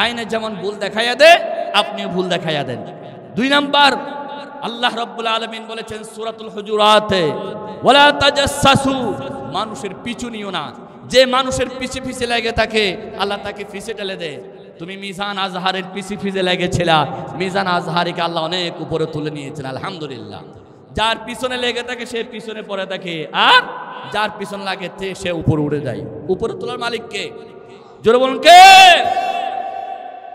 Speaker 1: আয়না যেমন ভুল দেখাইয়া দেয় আপনিও ভুল দেখাইয়া দেন। 2 নাম্বার, আল্লাহ রাব্বুল আলামিন বলেছেন সূরাতুল হুজুরাতে, ওয়ালা তাজাসসু, মানুষের পিছু নিও না। যে মানুষের পিছে পিছে লেগে থাকে আল্লাহ তাকে পিছে ঠেলে দেয়। তুমি মিজান আজহারের পিছে পিছে লেগেছিলা, মিজান আজহারিকে আল্লাহ অনেক উপরে তুলে নিয়েছেন, আলহামদুলিল্লাহ। যার পিছনে লেগে থাকে সে পিছনে পড়ে থাকে, আর যার পিছন লাগে সে উপরে উঠে যায়। উপরে তোলার মালিক কে? জোরে বলুন কে?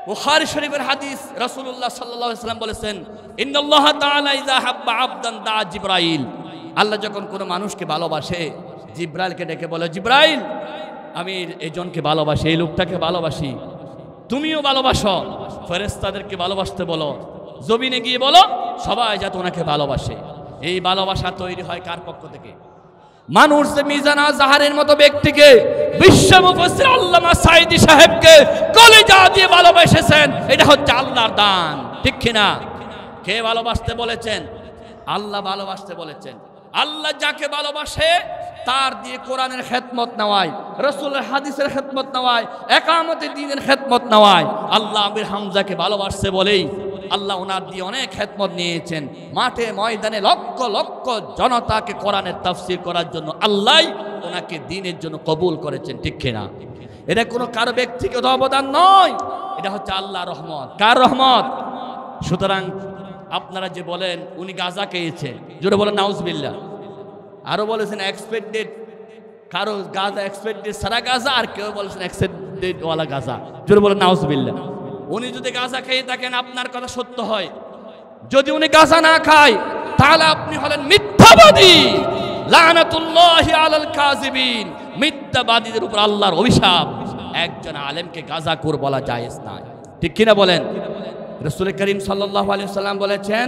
Speaker 1: বুখারী শরীফের হাদিস, রাসূলুল্লাহ সাল্লাল্লাহু আলাইহি ওয়াসাল্লাম বলেছেন, ইন্নাল্লাহ তাআলা ইযা হাব্বা আবদান দা জিবরাইল। আল্লাহ যখন কোনো মানুষকে ভালোবাসে জিবরাইলকে ডেকে বলে, জিবরাইল আমি এই জনকে ভালোবাসি, এই লোকটাকে ভালোবাসি, তুমিও ভালোবাসো। ফেরেশতাদেরকে ভালোবাসতে বলো, জমিনে গিয়ে বলো সবাই যাতে ওনাকে ভালোবাসে। এই ভালোবাসা তৈরি হয় কার পক্ষ থেকে? মানুষ যে মিজান আজহারের মতো ব্যক্তিকে, বিশ্ব মুফাসসির আল্লামা সাঈদী সাহেবকে কলিজা দিয়ে ভালোবেসেছেন, এটা হচ্ছে আল্লাহর দান, ঠিক কিনা? কে ভালোবাসতে বলেছেন? আল্লাহ ভালোবাসতে বলেছেন। আল্লাহ যাকে ভালোবাসে তার দিয়ে কোরআনের খেদমত নেওয়ায়, রাসূলের হাদিসের খেদমত নেওয়ায়, একামতে দ্বীনের খেদমত নেওয়ায়। আল্লাহ আমির হামজাকে ভালোবাসছে বলেই আল্লাহ ওনার দিয়ে অনেক খেদমত নিয়েছেন। মাঠে ময়দানে লক্ষ লক্ষ জনতাকে কোরআনের তাফসীর করার জন্য আল্লাহ ওনাকে দ্বীনের জন্য কবুল করেছেন, ঠিক কিনা? এটা কোনো কারো ব্যক্তিগত অবদান নয়, এটা হচ্ছে আল্লাহর রহমত। কার রহমত? সুতরাং আপনারা যে বলেন উনি গাঁজা খেয়েছেন, জোরে বলেন নাউজুবিল্লাহ। আরো বলেছেন এক্সপেক্টেড, কারো গাঁজা এক্সপেক্টেড সারা গাঁজা, আর কেউ বলেছেন এক্সপেক্টেড ওয়ালা গাঁজা, জোরে বলেন নাউজুবিল্লাহ। উনি যদি গাঁজা খেয়ে থাকেন আপনার কথা সত্য হয়, যদি উনি গাঁজা না খায় তাহলে আপনি হলেন মিথ্যাবাদী। লানাতুল্লাহি আলাল কাযিবিন, মিথ্যাবাদীদের উপর আল্লাহর অভিশাপ। একজন আলেমকে গাঁজাখোর বলা জায়েজ না, ঠিক কিনা বলেন? রাসূল করিম সাল্লাল্লাহু আলাইহি ওয়াসাল্লাম বলেছেন,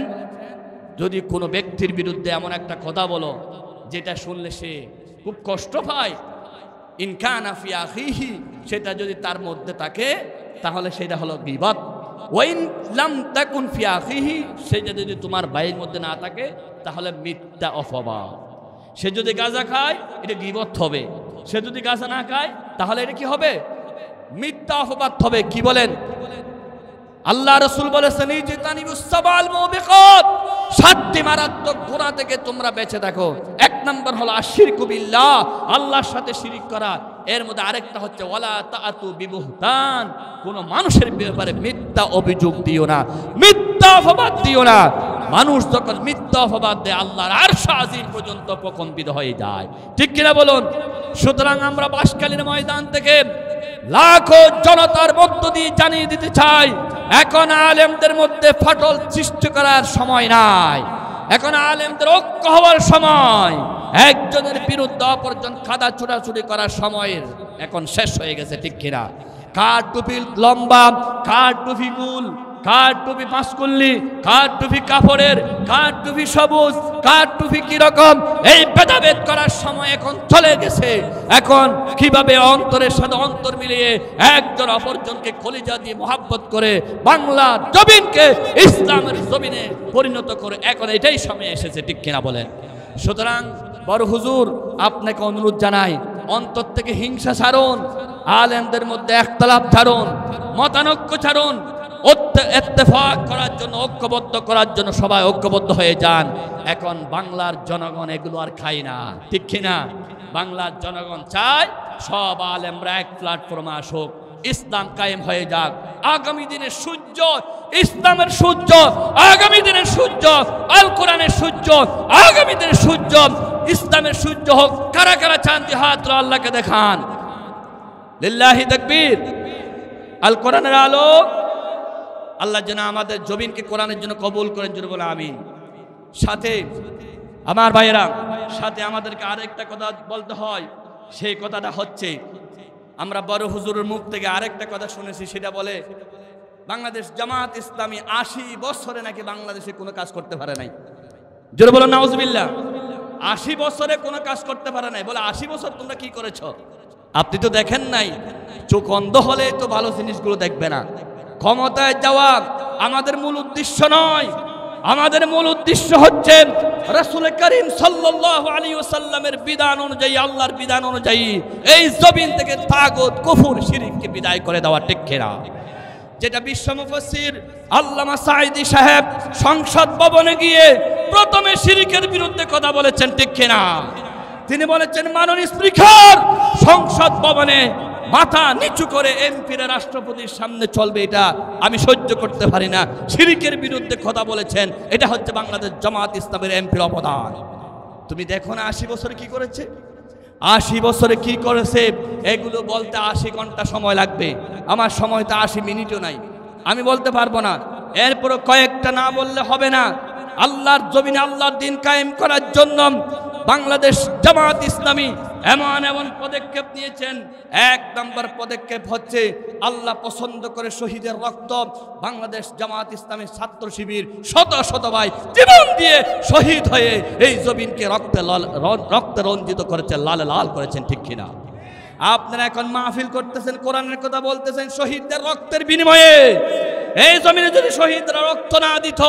Speaker 1: যদি কোনো ব্যক্তির বিরুদ্ধে এমন একটা কথা বলো যেটা শুনলে সে খুব কষ্ট পায়, ইন কানা ফি আখিহি, সেটা যদি তার মধ্যে থাকে তাহলে সেটা হলো গীবত। ওয়াইন লাম তাকুন ফি আখিহি, সেটা যদি তোমার ভাইয়ের মধ্যে না থাকে তাহলে মিথ্যা অপবাদ। সে যদি গাঁজা খায় এটা গীবত হবে, সে যদি গাঁজা না খায় তাহলে এটা কি হবে? মিথ্যা অপবাদ হবে। কি বলেন? আল্লাহ রাসূল বলেছেন, ইজতানিবুস সাবাল মুবিকাত, 7টি মারাত্মক গুনাহ থেকে তোমরা বেঁচে থাকো। এক নাম্বার হলো আশিরকু বিল্লাহ, আল্লাহর সাথে শিরিক করা। এর মধ্যে আরেকটা হচ্ছে ওয়ালা তাআতু বিবুহতান, কোন মানুষের ব্যাপারে মিথ্যা অভিযোগ দিও না, মিথ্যা অপবাদ দিও না। মানুষ যখন মিথ্যা অপবাদ দেয় আল্লাহর আরশ আজিম পর্যন্ত প্রকম্পিত হয়ে যায়, ঠিক কিনা বলুন? সুতরাং আমরা বাঁশখালীর ময়দান থেকে লাখো জনতার মধ্য দিয়ে জানিয়ে দিতে চাই, এখন আলেমদের মধ্যে ফাটল সৃষ্টি করার সময় নাই, এখন আলেমদের ঐক্য হওয়ার সময়। একজনের বিরুদ্ধে অপরজন খাদা ছুটাছুটি করার সময় এখন শেষ হয়ে গেছে, ঠিক কিনা? কার টুপি লম্বা, কার টুপি গোল, কার টুপি পাঁচকুল্লি, কার টুপি কাপড়ের, কার টুপি সবুজ, কার টুপি কি রকম, এই ভেদাভেদ করার সময় এখন চলে গেছে। এখন কিভাবে অন্তরের সাথে অন্তর মিলিয়ে একজন অপরজনকে কলিজা দিয়ে মহাব্বত করে বাংলার জমিনকে ইসলামের জমিনে পরিণত করে, এখন এটাই সময় এসেছে, ঠিক কিনা বলেন? সুতরাং বড় হুজুর আপনাকে অনুরোধ জানাই, অন্তর থেকে হিংসা ছাড়ুন, আলেমদের মধ্যে একতলাপ ছাড়ুন, মতানৈক্য ছাড়ুন, ইত্তেফাক করার জন্য, ঐক্যবদ্ধ করার জন্য সবাই ঐক্যবদ্ধ হয়ে যান। এখন বাংলার জনগণ এগুলো আর খায় না, ঠিক কিনা? বাংলার জনগণ চায় সব আলেমরা এক প্ল্যাটফর্মে আসুক, ইসলাম কায়েম হয়ে যাক। আগামী দিনের সূর্য, ইসলামের সূর্য, আগামী দিনের সূর্য, আল কোরআনের সূর্য, আগামী দিনের সূর্য, ইসলামের সূর্য হোক। কারা কারা চান হাত আল্লাহকে দেখান। লিল্লাহি তাকবীর। আল কোরআনের আলো আল্লাহ যেন আমাদের জমিনকে কোরআনের জন্য কবুল করেন, জোরে বলে আমিন। সাথে আমার ভাইয়েরা, সাথে আমাদেরকে আরেকটা কথা বলতে হয়, সেই কথাটা হচ্ছে আমরা বড় হুজুরের মুখ থেকে আরেকটা কথা শুনেছি, সেটা বলে বাংলাদেশ জামাত ইসলামী 80 বছরে নাকি বাংলাদেশে কোনো কাজ করতে পারে নাই। জোরে বলো নাউজুবিল্লাহ। 80 বছরে কোনো কাজ করতে পারে নাই। বলে 80 বছর তোমরা কি করেছো? আপনি তো দেখেন নাই, চোখ অন্ধ হলে তো ভালো জিনিসগুলো দেখবে না। ক্ষমতায় যাওয়া আমাদের মূল উদ্দেশ্য নয়, আমাদের মূল উদ্দেশ্য হচ্ছে রাসূল করিম সাল্লাল্লাহু আলাইহি ওয়াসাল্লামের বিধান অনুযায়ী, আল্লাহর বিধান অনুযায়ী এই জমিন থেকে তাগুত, কুফর, শিরককে বিদায় করে দেওয়া, ঠিক কিনা? যেটা বিশ্ব মুফাসসির আল্লামা সাঈদী সাহেব সংসদ ভবনে গিয়ে প্রথমে শিরকের বিরুদ্ধে কথা বলেছেন, ঠিক কিনা? তিনি বলেছেন, মাননীয় স্পিকার, সংসদ ভবনে মাথা নিচু করে এমপিরা রাষ্ট্রপতির সামনে চলবে, এটা আমি সহ্য করতে পারি না। শিরকের বিরুদ্ধে কথা বলেছেন, এটা হচ্ছে বাংলাদেশ জামাত ইসলামের এমপির অবদান। তুমি দেখো না 80 বছরে কি করেছে, 80 বছরে কি করেছে, এগুলো বলতে 80 ঘন্টা সময় লাগবে। আমার সময় তো 80 মিনিটও নাই, আমি বলতে পারবো না। এরপরও কয়েকটা না বললে হবে না। আল্লাহর জমিনে আল্লাহর দিন কায়েম করার জন্য বাংলাদেশ জামাত ইসলামী এমন এমন পদক্ষেপ নিয়েছেন। 1 নম্বর পদক্ষেপ হচ্ছে আল্লাহ পছন্দ করে শহীদের রক্ত। বাংলাদেশ জামাত ইসলামী ছাত্র শিবির শত শত ভাই জীবন দিয়ে শহীদ হয়ে এই জমিনকে রক্তে রঞ্জিত করেছেন, লাল লাল করেছেন, ঠিক কিনা? আপনারা এখন মাহফিল করতেছেন, কোরআনের কথা বলতেছেন, শহীদদের রক্তের বিনিময়ে। এই জমিনে যদি শহীদরা রক্ত না দিত,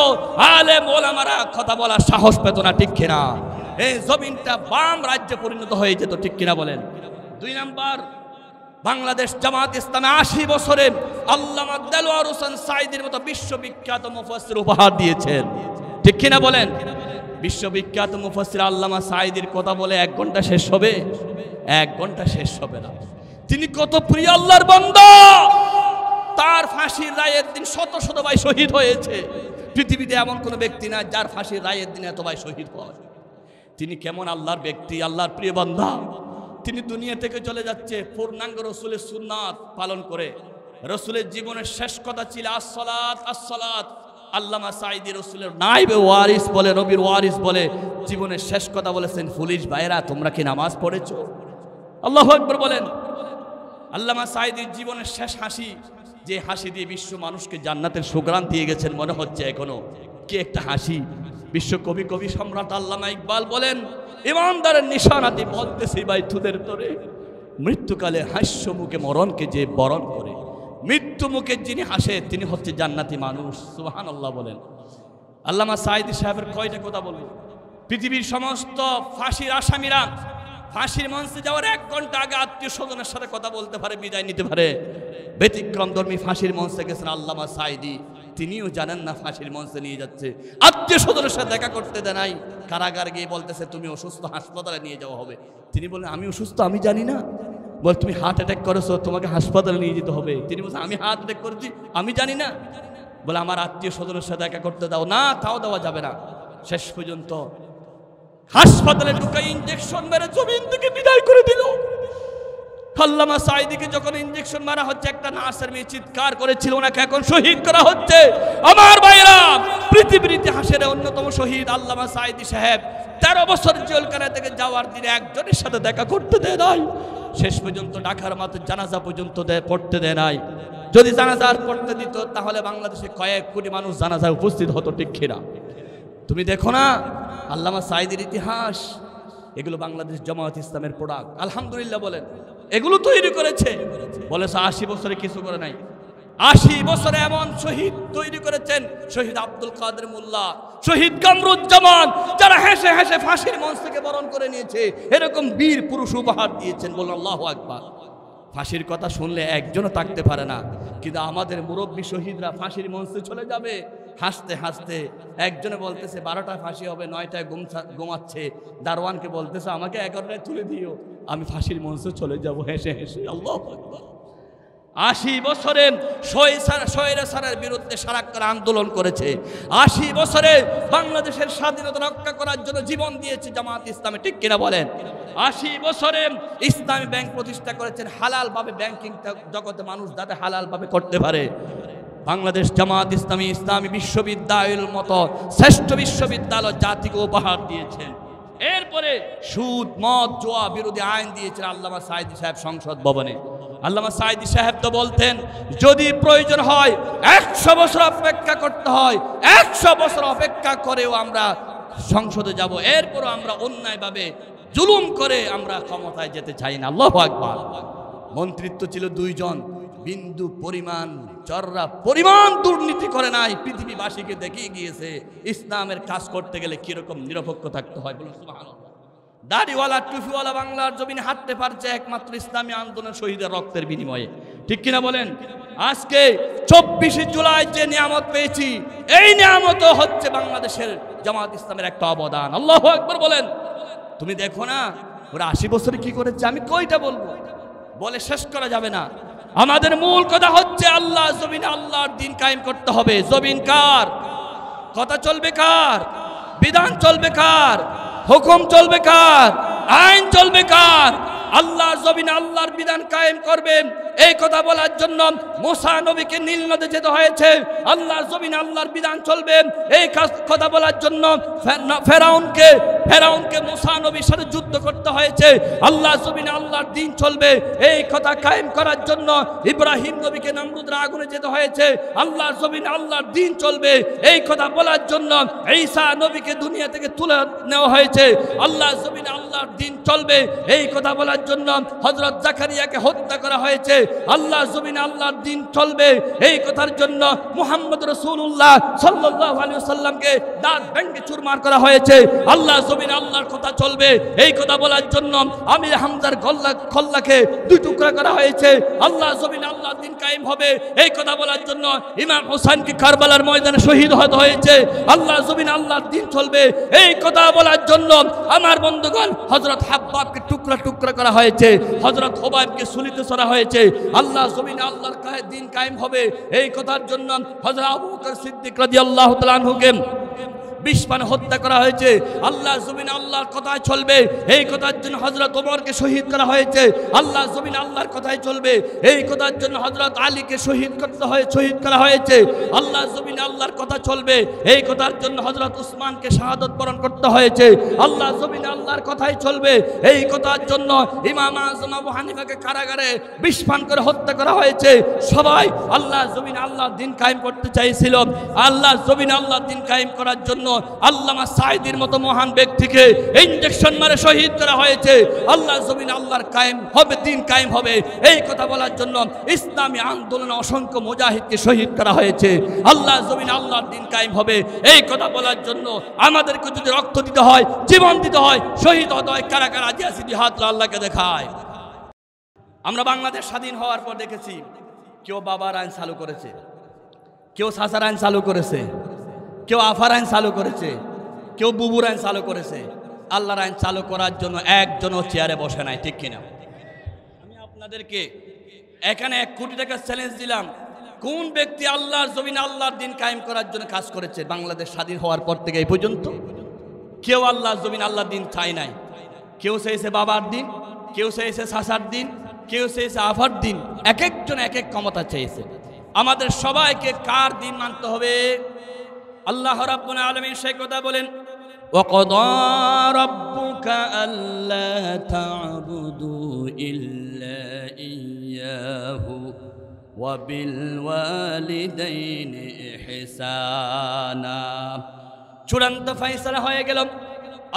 Speaker 1: আলেম ওলামারা কথা বলার সাহস পেত না, ঠিক কিনা? এই জমিনটা বাম রাজ্যে পরিণত হয়ে যেত, ঠিক কিনা বলেন? 2 নাম্বার, বাংলাদেশ জামাত ইসলামে 80 বছরে আল্লামা দেলোয়ার হোসেন সাঈদীর মতো বিশ্ববিখ্যাত মুফাসসির উপহার দিয়েছেন, ঠিক কিনা বলেন? বিশ্ববিখ্যাত মুফাসসির আল্লামা সাঈদীর কথা বলে 1 ঘন্টা শেষ হবে? 1 ঘন্টা শেষ হবে না। তিনি কত প্রিয় আল্লাহর বান্দা, তার ফাঁসির রায়ের দিন শত শত ভাই শহীদ হয়েছে। পৃথিবীতে এমন কোনো ব্যক্তি না যার ফাঁসির রায়ের দিন এত ভাই শহীদ হয়। তিনি কেমন আল্লাহর ব্যক্তি, আল্লাহর প্রিয় বান্দা। তিনি দুনিয়া থেকে চলে যাচ্ছে পূর্ণাঙ্গ রসুলের সুন্নাত পালন করে। রসুলের জীবনের শেষ কথা ছিল আসসালাত আসসালাত। আল্লামা সাঈদী রসুলের নাইবে ওয়ারিস বলে, নবীর ওয়ারিস বলে, জীবনের শেষ কথা বলেছেন, পুলিশ ভাইরা তোমরা কি নামাজ পড়েছো? আল্লাহু আকবার বলেন। আল্লামা সাঈদীর জীবনের শেষ হাসি, যে হাসি দিয়ে বিশ্ব মানুষকে জান্নাতের সুগ্রাণ দিয়ে গেছেন, মনে হচ্ছে এখনো কি একটা হাসি। বিশ্ব কবি সম্রাট আল্লামা ইকবাল বলেন, ইমানদারের নিশানাতি বলতেছি ভাই তুদের তরে, মৃত্যুকালে হাস্য মুখে মরণকে যে বরণ করে। মৃত্যু মুখে যিনি হাসে তিনি হচ্ছে জান্নাতি মানুষ। সুবহানাল্লাহ বলেন। আল্লামা সাঈদী সাহেবের কয়টা কথা বলবো। পৃথিবীর সমস্ত ফাঁসির আসামিরা ফাঁসির মঞ্চে যাওয়ার 1 ঘন্টা আগে আত্মীয় স্বজনের সাথে কথা বলতে পারে, বিদায় নিতে পারে। ব্যতিক্রম ধর্মী ফাঁসির মঞ্চে গেছেন আল্লামা সাঈদী, তিনিও জানেন না ফাঁসির মঞ্চে নিয়ে যাচ্ছে, আত্মীয় স্বজনের সাথে দেখা করতে দেয় নাই। কারাগার গিয়ে বলতেছে তুমি অসুস্থ, হাসপাতালে নিয়ে যাওয়া হবে। তিনি বলেন আমি অসুস্থ, আমি জানি না। বল তুমি হার্ট অ্যাটাক করেছো, তোমাকে হাসপাতালে নিয়ে যেতে হবে। তিনি বলছেন আমি হার্ট অ্যাটাক করেছি, আমি জানি না। বলে আমার আত্মীয় স্বজনের সাথে দেখা করতে দাও না, তাও দেওয়া যাবে না। শেষ পর্যন্ত হাসপাতালে ঢুকে ইনজেকশন মেরে জমিন থেকে বিদায় করে দিল। আল্লামা সাঈদীকে যখন ইনজেকশন মারা হচ্ছে, একটা নার্সের মেয়ে চিৎকার করেছিল ওনাকে এখন শহীদ করা হচ্ছে। আমার ভাইরা, পৃথিবীর ইতিহাসের অন্যতম শহীদ আল্লামা সাঈদী সাহেব 13 বছর জেলখানা থেকে যাওয়ার দিনে একজনের সাথে দেখা করতে দেয় নাই। শেষ পর্যন্ত ঢাকার মাঠে জানাজা পর্যন্ত পড়তে দেয় নাই। যদি জানাজা আর পড়তে দিত তাহলে বাংলাদেশে কয়েক কোটি মানুষ জানাজায় উপস্থিত হতো, ঠিক কিনা? তুমি দেখো না আল্লামা সাঈদীর ইতিহাস, এগুলো বাংলাদেশ জামাত ইসলামের প্রোডাক্ট। আলহামদুলিল্লাহ বলেন। এগুলো তৈরি করেছে, বলেছে 80 বছরে কিছু করে নাই। 80 বছরে এমন শহীদ তৈরি করেছেন, শহীদ আব্দুল কাদের মোল্লা, শহীদ কামরুজ্জামান, যারা হেসে হেসে ফাঁসির মঞ্চ থেকে বরণ করে নিয়েছে। এরকম বীর পুরুষ উপহার দিয়েছেন, বলুন আল্লাহু আকবার। ফাঁসির কথা শুনলে একজনও থাকতে পারে না, কিন্তু আমাদের মুরব্বী শহীদরা ফাঁসির মঞ্চে চলে যাবে হাসতে হাসতে। একজনে বলতেছে 12টায় ফাঁসি হবে, 9টায় ঘুমাচ্ছে। দারোয়ানকে বলতেছে আমাকে 11টায় তুলে দিও, আমি ফাঁসির মঞ্চে চলে যাব হেসে হেসে। আল্লাহু আকবার। 80 বছরে স্বৈরাচারের বিরুদ্ধে সারাক্ষণ আন্দোলন করেছে। 80 বছরে বাংলাদেশের স্বাধীনতা রক্ষা করার জন্য জীবন দিয়েছে জামাত ইসলামে, ঠিক কিনা বলেন? 80 বছরে ইসলামী ব্যাংক প্রতিষ্ঠা করেছেন, হালালভাবে ব্যাংকিং জগতে মানুষ যাতে হালালভাবে করতে পারে। বাংলাদেশ জামাত ইসলামী ইসলামী বিশ্ববিদ্যালয়ের মতো শ্রেষ্ঠ বিশ্ববিদ্যালয় জাতিকে উপহার দিয়েছেন। এরপরে সুদ মদ জুয়া বিরোধী আইন দিয়েছেন আল্লামা সাঈদী সাহেব সংসদ ভবনে। আল্লামা সাঈদী সাহেব তো বলতেন যদি প্রয়োজন হয় 100 বছর অপেক্ষা করতে হয়, 100 বছর অপেক্ষা করেও আমরা সংসদে যাব, এরপরও আমরা অন্যায়ভাবে জুলুম করে আমরা ক্ষমতায় যেতে চাই না। আল্লাহু আকবার। মন্ত্রিত্ব ছিল 2 জন, বিন্দু পরিমাণ চররা পরিমাণ দুর্নীতি করে নাই। পৃথিবীবাসীকে দেখিয়ে গিয়েছে ইসলামের কাজ করতে গেলে কিরকম নিরপেক্ষ থাকতে হয়। বলুন সুবহানাল্লাহ। দাড়িওয়ালা টুপিওয়ালা বাংলার জমিনে হাঁটতে পারছে একমাত্র ইসলামী আন্দোলন শহীদের রক্তের বিনিময়ে, ঠিক কিনা বলেন? আজকে 24 জুলাই যে নিয়ামত পেয়েছি, এই নিয়ামত হচ্ছে বাংলাদেশের জামাত ইসলামের একটা অবদান। আল্লাহু আকবার বলেন। তুমি দেখো না ওরা 80 বছরে কি করেছে, আমি কয়টা বলবো, বলে শেষ করা যাবে না। আমাদের মূল কথা হচ্ছে আল্লাহ জমিনে আল্লাহর দিন কায়েম করতে হবে। জমিন কার? কথা চলবে কার? বিধান চলবে কার? হুকুম চলবে কার? আইন চলবে কার? আল্লাহর জমিনে আল্লাহর বিধান কায়েম করবেন। এই কথা বলার জন্য মুসা নবীকে নীল নদে যেতে হয়েছে। আল্লাহর জমিনে আল্লাহর বিধান চলবে এই কথা বলার জন্য ফেরাউনকে মুসা নবীর সাথে যুদ্ধ করতে হয়েছে। আল্লাহর জমিনে আল্লাহর দিন চলবে এই কথা কায়েম করার জন্য ইব্রাহিম নবীকে নমরুদের আগুনে যেতে হয়েছে। আল্লাহর জমিনে আল্লাহর দিন চলবে এই কথা বলার জন্য ঈসা নবীকে দুনিয়া থেকে তুলে নেওয়া হয়েছে। আল্লাহর জমিনে আল্লাহর দিন চলবে এই কথা বলার জন্য হযরত জাকারিয়াকে হত্যা করা হয়েছে। আল্লাহ জমিনে আল্লাহর দিন চলবে, এই কথার জন্য মুহাম্মদ রাসূলুল্লাহ সাল্লাল্লাহু আলাইহি ওয়াসাল্লামকে দাঁত ভেঙে চুরমার করা হয়েছে। আল্লাহ জমিনে আল্লাহর কথা চলবে, এই কথা বলার জন্য আমির হামজার খল্লাকে দুই টুকরা করা হয়েছে। আল্লাহ জমিনে আল্লাহর দিন কায়েম হবে, এই কথা বলার জন্য ইমাম হোসেনকে কারবালার ময়দানে শহীদ হতে হয়েছে। আল্লাহ জমিনে আল্লাহর দিন চলবে, এই কথা বলার জন্য আমার বন্ধুগণ হযরত হাব্বাবকে টুকরা টুকরা করা হয়েছে, হযরত হুবাইবকে সুলিতে ছড়া হয়েছে। আল্লাহ জমিনে আল্লাহর দিন কায়েম হবে, এই কথার জন্য হযরত আবু বকর সিদ্দিক রাদিয়াল্লাহু তাআলা আনহুকে বিস্ফানে হত্যা করা হয়েছে। আল্লাহ জমিনে আল্লাহর কথাই চলবে, এই কথার জন্য হযরত ওমরকে শহীদ করা হয়েছে। আল্লাহ জমিনে আল্লাহর কথাই চলবে, এই কথার জন্য হযরত আলীকে শহীদ করা হয়েছে। আল্লাহ জমিনে আল্লাহর কথা চলবে, এই কথার জন্য হযরত উসমানকে শাহাদাত বরণ করতে হয়েছে। আল্লাহ জমিনে আল্লাহর কথাই চলবে, এই কথার জন্য ইমাম আযম আবু হানিফাকে কারাগারে বিস্ফান করে হত্যা করা হয়েছে। সবাই আল্লাহ জমিনে আল্লাহর দিন কায়েম করতে চাইছিল। আল্লাহ জমিনে আল্লাহর দিন কায়েম করার জন্য আল্লামা সাঈদীর মতো মহান ব্যক্তিকে ইনজেকশন মারে শহীদ করা হয়েছে। আল্লাহ জমিনে আল্লাহর কায়েম হবে, দিন কায়েম হবে, এই কথা বলার জন্য ইসলামী আন্দোলনে অসংখ্য মুজাহিদকে শহীদ করা হয়েছে। আল্লাহ জমিনে আল্লাহর দিন কায়েম হবে, এই কথা বলার জন্য আমাদেরকে যদি রক্ত দিতে হয়, জীবন দিতে হয়, শহীদ হতে হয়, কারা কারা রাজি আছে জিহাদ আল্লাহকে দেখায়। আমরা বাংলাদেশ স্বাধীন হওয়ার পর দেখেছি কেউ বাবার আইন চালু করেছে, কেউ চাচার আইন চালু করেছে, কেউ আফার আইন চালু করেছে, কেউ বুবুর আইন চালু করেছে। আল্লাহর আইন চালু করার জন্য একজনও চেয়ারে বসে নাই, ঠিক কিনা? আমি আপনাদেরকে এখানে 1 কোটি টাকা চ্যালেঞ্জ দিলাম, কোন ব্যক্তি আল্লাহর জমিনে আল্লাহর দিন কায়েম করার জন্য কাজ করেছে বাংলাদেশ স্বাধীন হওয়ার পর থেকে এই পর্যন্ত? কেউ আল্লাহর জমিনে আল্লাহর দিন চায় নাই। কেউ চেয়েছে বাবার দিন, কেউ চেয়েছে চাচার দিন, কেউ চেয়েছে আফার দিন, এক একজন এক এক ক্ষমতা চেয়েছে। আমাদের সবাইকে কার দিন মানতে হবে? আল্লাহ রাব্বুল আলামিন সেই কথা বলেন, ওয়াকাদা রাব্বুকা আল্লা তা'বুদু ইল্লা ইয়্যাহু ওয়া বিল ওয়ালিদাইনি ইহসানা। চূড়ান্ত ফয়সালা হয়ে গেল,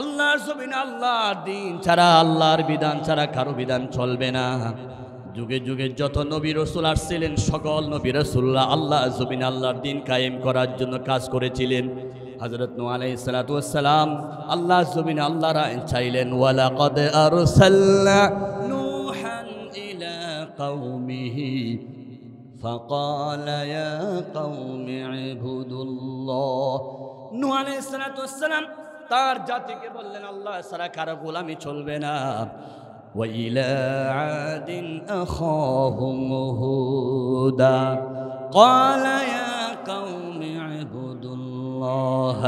Speaker 1: আল্লাহর জমিনে আল্লাহর দিন ছাড়া, আল্লাহর বিধান ছাড়া কারো বিধান চলবে না। যুগে যুগে যত নবী রাসূল আসছিলেন, সকল নবী রাসূলরা আল্লাহ জমিনে আল্লাহর দিন কায়েম করার জন্য কাজ করেছিলেন। হযরত নূহ আলাইহিস সালাতু ওয়াস সালাম আল্লাহ জমিনে আল্লাহর আইন চাইলেন, ওয়ালাকাদ আরসালনা নূহান ইলা কওমিহি ফাকালা ইয়া কওমি ইবুদুল্লাহ। নূহ আলাইহিস সালাতু ওয়াস সালাম তার জাতিকে বললেন, আল্লাহ ছাড়া কারো গোলামি চলবে না। وإلى عاد أخاهم هودا قال يا قوم اعبدوا الله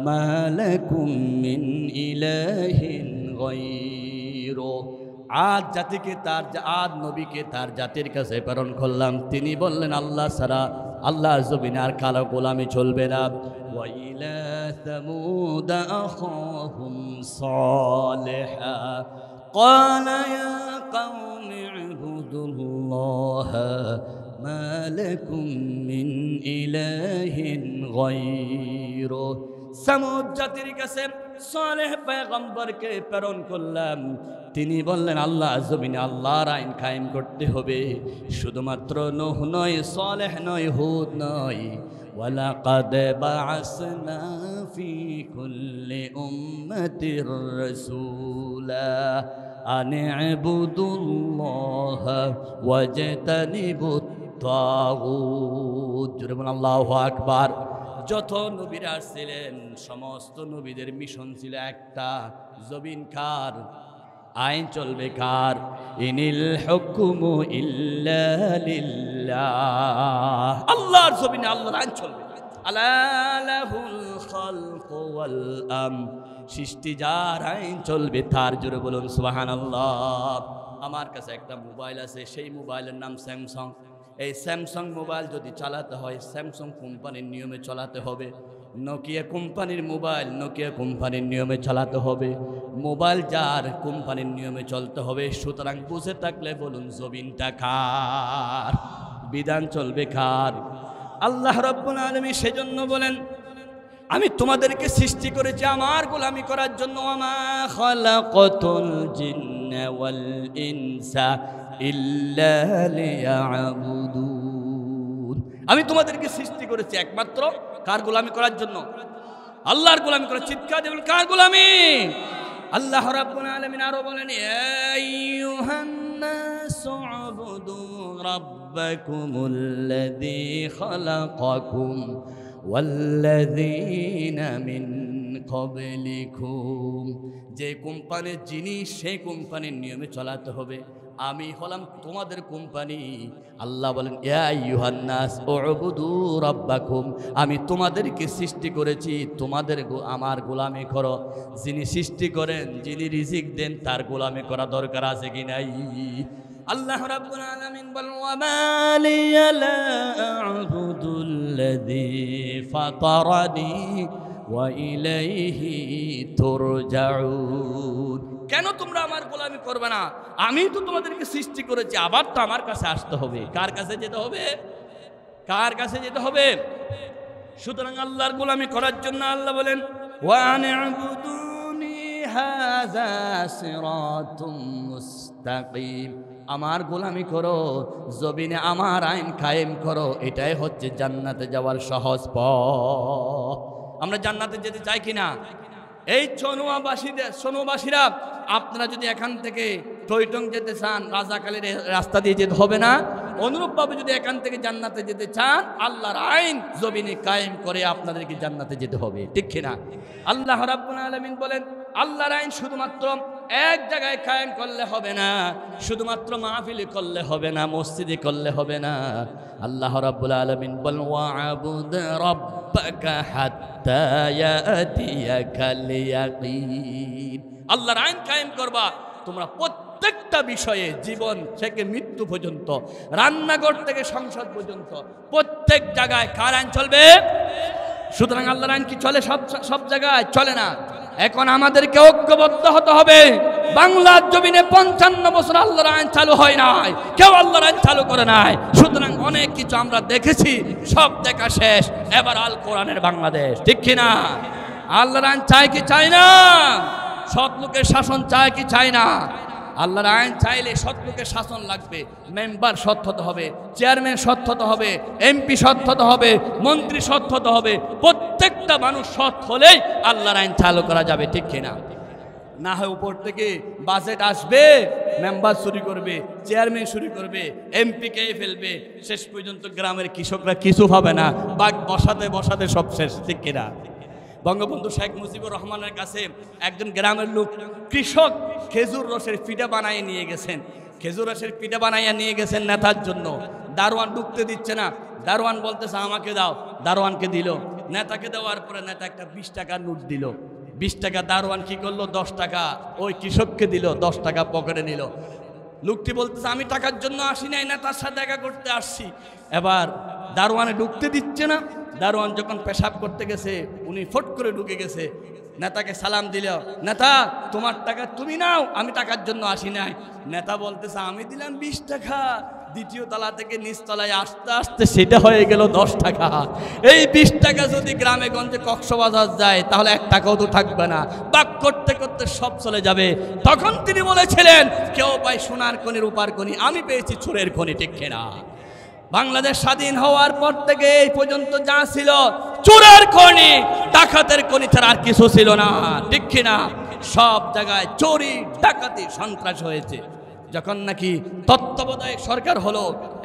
Speaker 1: ما لكم من إله غيره। আদ জাতিকে আদ নবীকে তার জাতির কাছে প্রেরণ করলাম, তিনি বললেন আল্লাহ ছাড়া আল্লাহ জমিনে আর কারো গোলামি চলবে না। وإلى ثمود أخاهم صالحا قال يا قوم اعبدوا الله ما لكم من إله غيره। সামুদ জাতির কাছে সালেহ পয়গম্বরকে প্রেরণ করলাম, তিনি বললেন আল্লাহ জমিনে আল্লাহর আইন কায়েম করতে হবে। শুধুমাত্র নূহ নয়, সালেহ নয়, হুদ নয়, ওয়ালাকাদ বা'আসনা ফি কুল্লি উম্মাতির রাসূলা আন ইবুদুল্লাহ ওয়াজতানিবুত তাগুত। জোরে বলুন আল্লাহু আকবার। যত নবীরা ছিলেন সমস্ত নবীদের মিশন ছিল একটা, জমিন কার? আইন চলবে কার? ইনিল হুকমু ইল্লা লিল্লাহ। আল্লাহর জমিনে আল্লাহর আইন চলবে। আলা লাহুল খালকু ওয়াল আমর, সৃষ্টি যার, আইন চলবে তার। জোরে বলুন সুবহানাল্লাহ। আমার কাছে একটা মোবাইল আছে, সেই মোবাইলের নাম স্যামসাং। এই স্যামসাং মোবাইল যদি চালাতে হয় স্যামসাং কোম্পানির নিয়মে চালাতে হবে। নোকিয়া কোম্পানির মোবাইল নোকিয়া কোম্পানির নিয়মে চালাতে হবে। মোবাইল যার, কোম্পানির নিয়মে চলতে হবে। সুতরাং বুঝে থাকলে বলুন জমিনটা কার? বিধান চলবে কার? আল্লাহ রাব্বুল আলামিন সেজন্য বলেন, আমি তোমাদেরকে সৃষ্টি করেছি আমার গোলামি করার জন্য। ওয়া মা খালাকাতুল জিন্না ওয়াল ইনসা ইল্লা লিয়াবুদুন। আমি তোমাদেরকে সৃষ্টি করেছি একমাত্র কার গোলামি করার জন্য? আল্লাহর গোলামি করার। চিৎকার দেবেন কার গোলামি? আল্লাহ রাব্বুল আলামিন আরো বলেন আইয়ুহান নাসু উবুদু রাব্বাকুমুল্লাযী খালাকাকুম ওয়াল্লাযীনা মিন ক্বাবলিকুম। যে কোম্পানির জিনিস সেই কোম্পানির নিয়মে চলাতে হবে। আমি হলাম তোমাদের কোম্পানি। আল্লাহ বলেন ইয়া আইয়ুহান নাস উবুদু রাব্বাকুম, আমি তোমাদেরকে সৃষ্টি করেছি, তোমাদের আমার গোলামি করো। যিনি সৃষ্টি করেন, যিনি রিজিক দেন, তার গোলামি করা দরকার আছে কি নাই? আল্লাহ রাব্বুল আলামিন বলেন ওয়া মা লিয়া লা আ'বুদুল্লাযী ফাতারানি ওয়া ইলাইহি তুরজাউন। কেন তোমরা আমার গোলামি করবে না? আমি তো তোমাদেরকে সৃষ্টি করেছি, আবার তো আমার কাছে আসতে হবে। কার কাছে যেতে হবে? কার কাছে যেতে হবে? সুতরাং আল্লাহর গোলামি করার জন্য আল্লাহ বলেন ওয়া আ'বুদুনি হাযা সিরাতুম মুস্তাকিম। আমার গোলামি করো, জমিনে আমার আইন কায়েম করো, এটাই হচ্ছে জান্নাতে যাওয়ার সহজ পথ। আমরা জান্নাতে যেতে চাই কিনা? এই সোনোবাসীরা আপনারা যদি এখান থেকে টৈটং যেতে চান, রাজাকালের রাস্তা দিয়ে যেতে হবে না। অনুরূপভাবে যদি এখান থেকে জান্নাতে যেতে চান, আল্লাহর আইন জমিনে কায়েম করে আপনাদেরকে জান্নাতে যেতে হবে, ঠিক কিনা? আল্লাহ রাব্বুল আলামিন বলেন আল্লাহর আইন শুধুমাত্র এক জায়গায় কায়েম করলে হবে না, শুধুমাত্র মাহফিলে করলে হবে না, মসজিদে করলে হবে না। আল্লাহ রাব্বুল আলামিন বলেন ওয়া'বুদ রাব্বাকা হাত্তা ইয়াতিয়াকাল ইয়াকিন। আল্লাহর আইন কায়েম করবা তোমরা প্রত্যেকটা বিষয়ে, জীবন থেকে মৃত্যু পর্যন্ত, রান্নাঘর থেকে সংসদ পর্যন্ত প্রত্যেক জায়গায় কার আইন চলবে? সুতরাং আল্লাহর আইন কি চলে সব জায়গায়? চলে না। এখন আমাদেরকে ঐক্যবদ্ধ হতে হবে। বাংলার জমিনে 55 বছর আল্লাহর আইন চালু হয় নাই, কেউ আল্লাহর আইন চালু করে নাই। সুতরাং অনেক কিছু আমরা দেখেছি, সব দেখা শেষ। এবার আল কোরআনের বাংলাদেশ, ঠিক কিনা? আল্লাহর আইন চাই কি চাই না? সৎ লোকের শাসন চায় কি চাই না? আল্লাহর আইন চাইলে সৎ লোকের শাসন লাগবে। মেম্বার সৎ হতে হবে, চেয়ারম্যান সৎ হতে হবে, এমপি সৎ হতে হবে, মন্ত্রী সৎ হতে হবে। প্রত্যেকটা মানুষ সৎ হলেই আল্লাহর আইন চালু করা যাবে, ঠিক কিনা? না হয় উপর থেকে বাজেট আসবে, মেম্বার চুরি করবে, চেয়ারম্যান চুরি করবে, এমপি কে ফেলবে, শেষ পর্যন্ত গ্রামের কৃষকরা কিছু পাবে না, বাঘ বসাতে বসাতে সব শেষ, ঠিক কিনা? বঙ্গবন্ধু শেখ মুজিবুর রহমানের কাছে একজন গ্রামের লোক কৃষক খেজুর রসের পিঠা বানাইয়ে নিয়ে গেছেন। খেজুর রসের পিঠা বানাইয়া নিয়ে গেছেন নেতার জন্য। দারোয়ান ঢুকতে দিচ্ছে না। দারোয়ান বলতেছে আমাকে দাও। দারোয়ানকে দিল। নেতাকে দেওয়ার পরে নেতা একটা 20 টাকার নোট দিল। 20 টাকা দারোয়ান কি করলো? 10 টাকা ওই কৃষককে দিল, 10 টাকা পকেটে নিল। লোকটি বলতেছে আমি টাকার জন্য আসি নাই, নেতার সাথে দেখা করতে আসছি। এবার দারোয়ানে ঢুকতে দিচ্ছে না। দারোয়ান যখন পেশাব করতে গেছে, উনি ফট করে ঢুকে গেছে। নেতাকে সালাম দিল, নেতা তোমার টাকা তুমি নাও, আমি টাকার জন্য আসি নাই। নেতা বলতেছে আমি দিলাম 20 টাকা। দ্বিতীয় তলা থেকে নিচ তলায় আস্তে আস্তে সেটা হয়ে গেল 10 টাকা। এই 20 টাকা যদি গ্রামে গঞ্জে কক্সবাজার যায় তাহলে 1 টাকাও তো থাকবে না, বাক করতে করতে সব চলে যাবে। তখন তিনি বলেছিলেন কেউ পায় সোনার খনি রূপার খনি, আমি পেয়েছি চোরের খনি, ঠিক কিনা? বাংলাদেশ স্বাধীন হওয়ার পর থেকে এই পর্যন্ত যা ছিল চোরের খনি, ডাকাতের খনি ছাড়া আর কিছু ছিল না, ঠিক কিনা? সব জায়গায় চুরি ডাকাতি সন্ত্রাস হয়েছে। যখন নাকি তত্ত্বাবধায়ক সরকার হলো,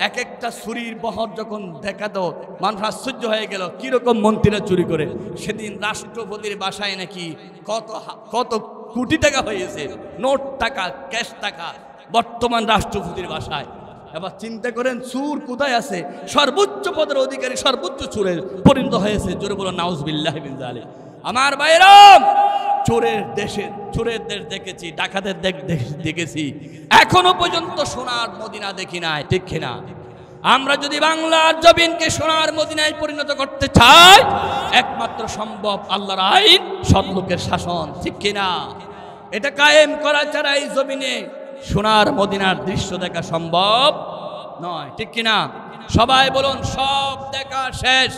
Speaker 1: এক একটা চুরির বহর যখন দেখাতো মানুষ আশ্চর্য হয়ে গেল কিরকম মন্ত্রীরা চুরি করে। সেদিন রাষ্ট্রপতির বাসায় নাকি কত কত কোটি টাকা হয়েছে, নোট টাকা, ক্যাশ টাকা বর্তমান রাষ্ট্রপতির বাসায়। এবার চিন্তা করেন চুর কোথায় আছে? সর্বোচ্চ পদের অধিকারী সর্বোচ্চ চোরের পরিণত হয়েছে। জোরে বলো নাউজুবিল্লাহি মিন যালিক। আমার ভাইরা, চোরের দেশ দেখেছি, ডাকাতের দেখেছি, এখনো পর্যন্ত সোনার মদিনা দেখি নাই, ঠিক কিনা? আমরা যদি বাংলার জমিনকে সোনার মদিনায় পরিণত করতে চাই, একমাত্র সম্ভব আল্লাহর আইন, সৎ লোকের শাসন, ঠিক কিনা? এটা কায়েম করা ছাড়া এই জমিনে সোনার মদিনার দৃশ্য দেখা সম্ভব নয়, ঠিক কিনা? সবাই বলুন সব দেখা শেষ।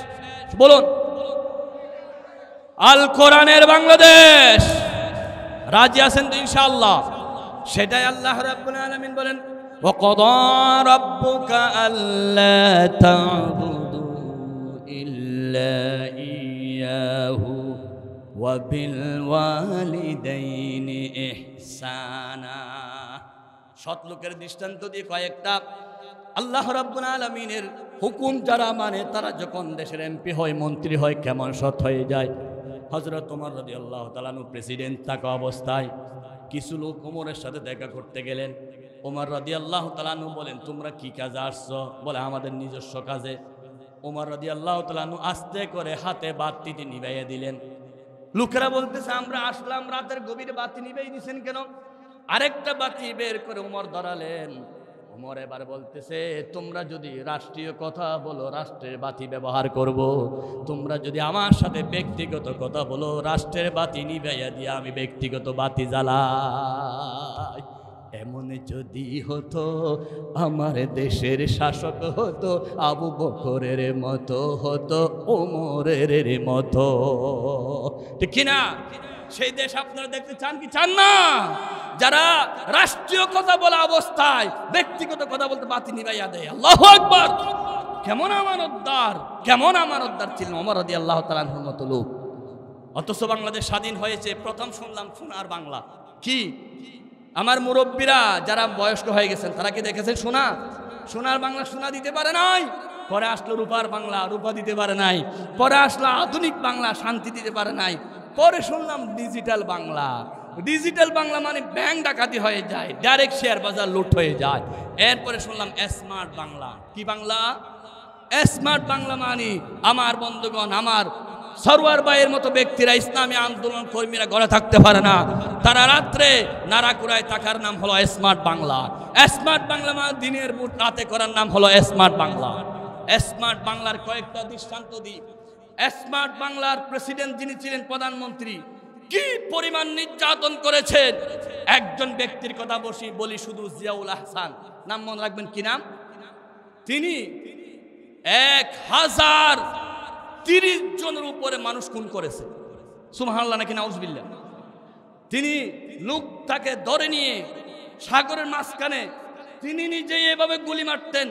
Speaker 1: বলুন আল কোরআনের বাংলাদেশ। রাজি আছেন তো ইনশাআল্লাহ? সেটাই আল্লাহ রাব্বুল আলামিন বলেন وقضى ربك ألا تعبدوا إلا إياه وبالوالدين إحسانا। সৎ লোকের দৃষ্টান্ত দিয়ে কয়েকটা আল্লাহ রাব্বুল আলামিনের হুকুম যারা মানে তারা যখন দেশের এমপি হয়, মন্ত্রী হয়, কেমন সৎ হয়ে যায়। হযরত ওমর রাদিয়াল্লাহু তাআলা আনহু প্রেসিডেন্ট থাকা অবস্থায় কিছু লোক ওমরের সাথে দেখা করতে গেলেন। ওমর রাদিয়াল্লাহু তাআলা আনহু বলেন, তোমরা কি কাজে আসছো? বলে, আমাদের নিজস্ব কাজে। ওমর রাদিয়াল্লাহু তাআলা আনহু আস্তে করে হাতে বাতিটি নিভাইয়া দিলেন। লোকেরা বলতেছে, আমরা আসলাম, রাতের গভীরে বাতি নিভাই দিয়েছেন কেন? আরেকটা বাতি বের করে ওমর ধরালেন। ওমর এবার বলতেছে, তোমরা যদি রাষ্ট্রীয় কথা বলো, রাষ্ট্রের বাতি ব্যবহার করব। তোমরা যদি আমার সাথে ব্যক্তিগত কথা বলো, রাষ্ট্রের বাতি নিভাইয়া দিয়ে আমি ব্যক্তিগত বাতি জ্বালাই। এমন যদি হতো আমার দেশের শাসক হতো আবু বকরের মতো, হতো ওমরের মতো, ঠিক কিনা? সেই দেশ আপনারা দেখতে চান কি চান না? যারা রাষ্ট্রীয় কথা বলা অবস্থায় ব্যক্তিগত কথা বলতে বাতি নিভাইয়া দেয়। আল্লাহু আকবার! কেমন আমানতদার, কেমন আমানতদার ছিলেন ওমর রাদিয়াল্লাহু তাআলা আনহুর মতো লোক। অথচ বাংলাদেশ স্বাধীন হয়েছে, প্রথম শুনলাম সোনার বাংলা। কি আমার মুরব্বীরা যারা বয়স্ক হয়ে গেছেন তারা কি দেখেছেন সোনার বাংলা? সোনা দিতে পারে নাই। পরে আসলো রূপার বাংলা, রূপা দিতে পারে নাই। পরে আসলো আধুনিক বাংলা, শান্তি দিতে পারে নাই। পরে শুনলাম ডিজিটাল বাংলা। ডিজিটাল বাংলা মানে ব্যাংক ডাকাতি হয়ে যায়, ডাইরেক্ট শেয়ার বাজার লুট হয়ে যায়। এরপরে শুনলাম স্মার্ট বাংলা। কি বাংলা? স্মার্ট বাংলা মানে আমার বন্ধুগণ, আমার সরওয়ার ভাইয়ের মতো ব্যক্তিরা, ইসলামী আন্দোলন কর্মীরা ঘরে থাকতে পারে না, তারা রাত্রে নাড়াকুড়ায় থাকার নাম হলো স্মার্ট বাংলা। স্মার্ট বাংলা মানে দিনের বুট রাতে করার নাম হলো স্মার্ট বাংলা। স্মার্ট বাংলার কয়েকটা দৃষ্টান্ত দিই। স্মার্ট বাংলার প্রেসিডেন্ট যিনি ছিলেন, প্রধানমন্ত্রী, কি পরিমাণ নির্যাতন করেছেন। একজন ব্যক্তির কথা বলি শুধু, জিয়াউল আহসান, নাম মনে রাখবেন। কি নাম? তিনি 1030 জনের উপরে মানুষ খুন করেছে। সুবহানাল্লাহ নাকি নাউজুবিল্লাহ। তিনি লোকটাকে ধরে নিয়ে সাগরের মাঝখানে তিনি নিজেই এভাবে গুলি মারতেন।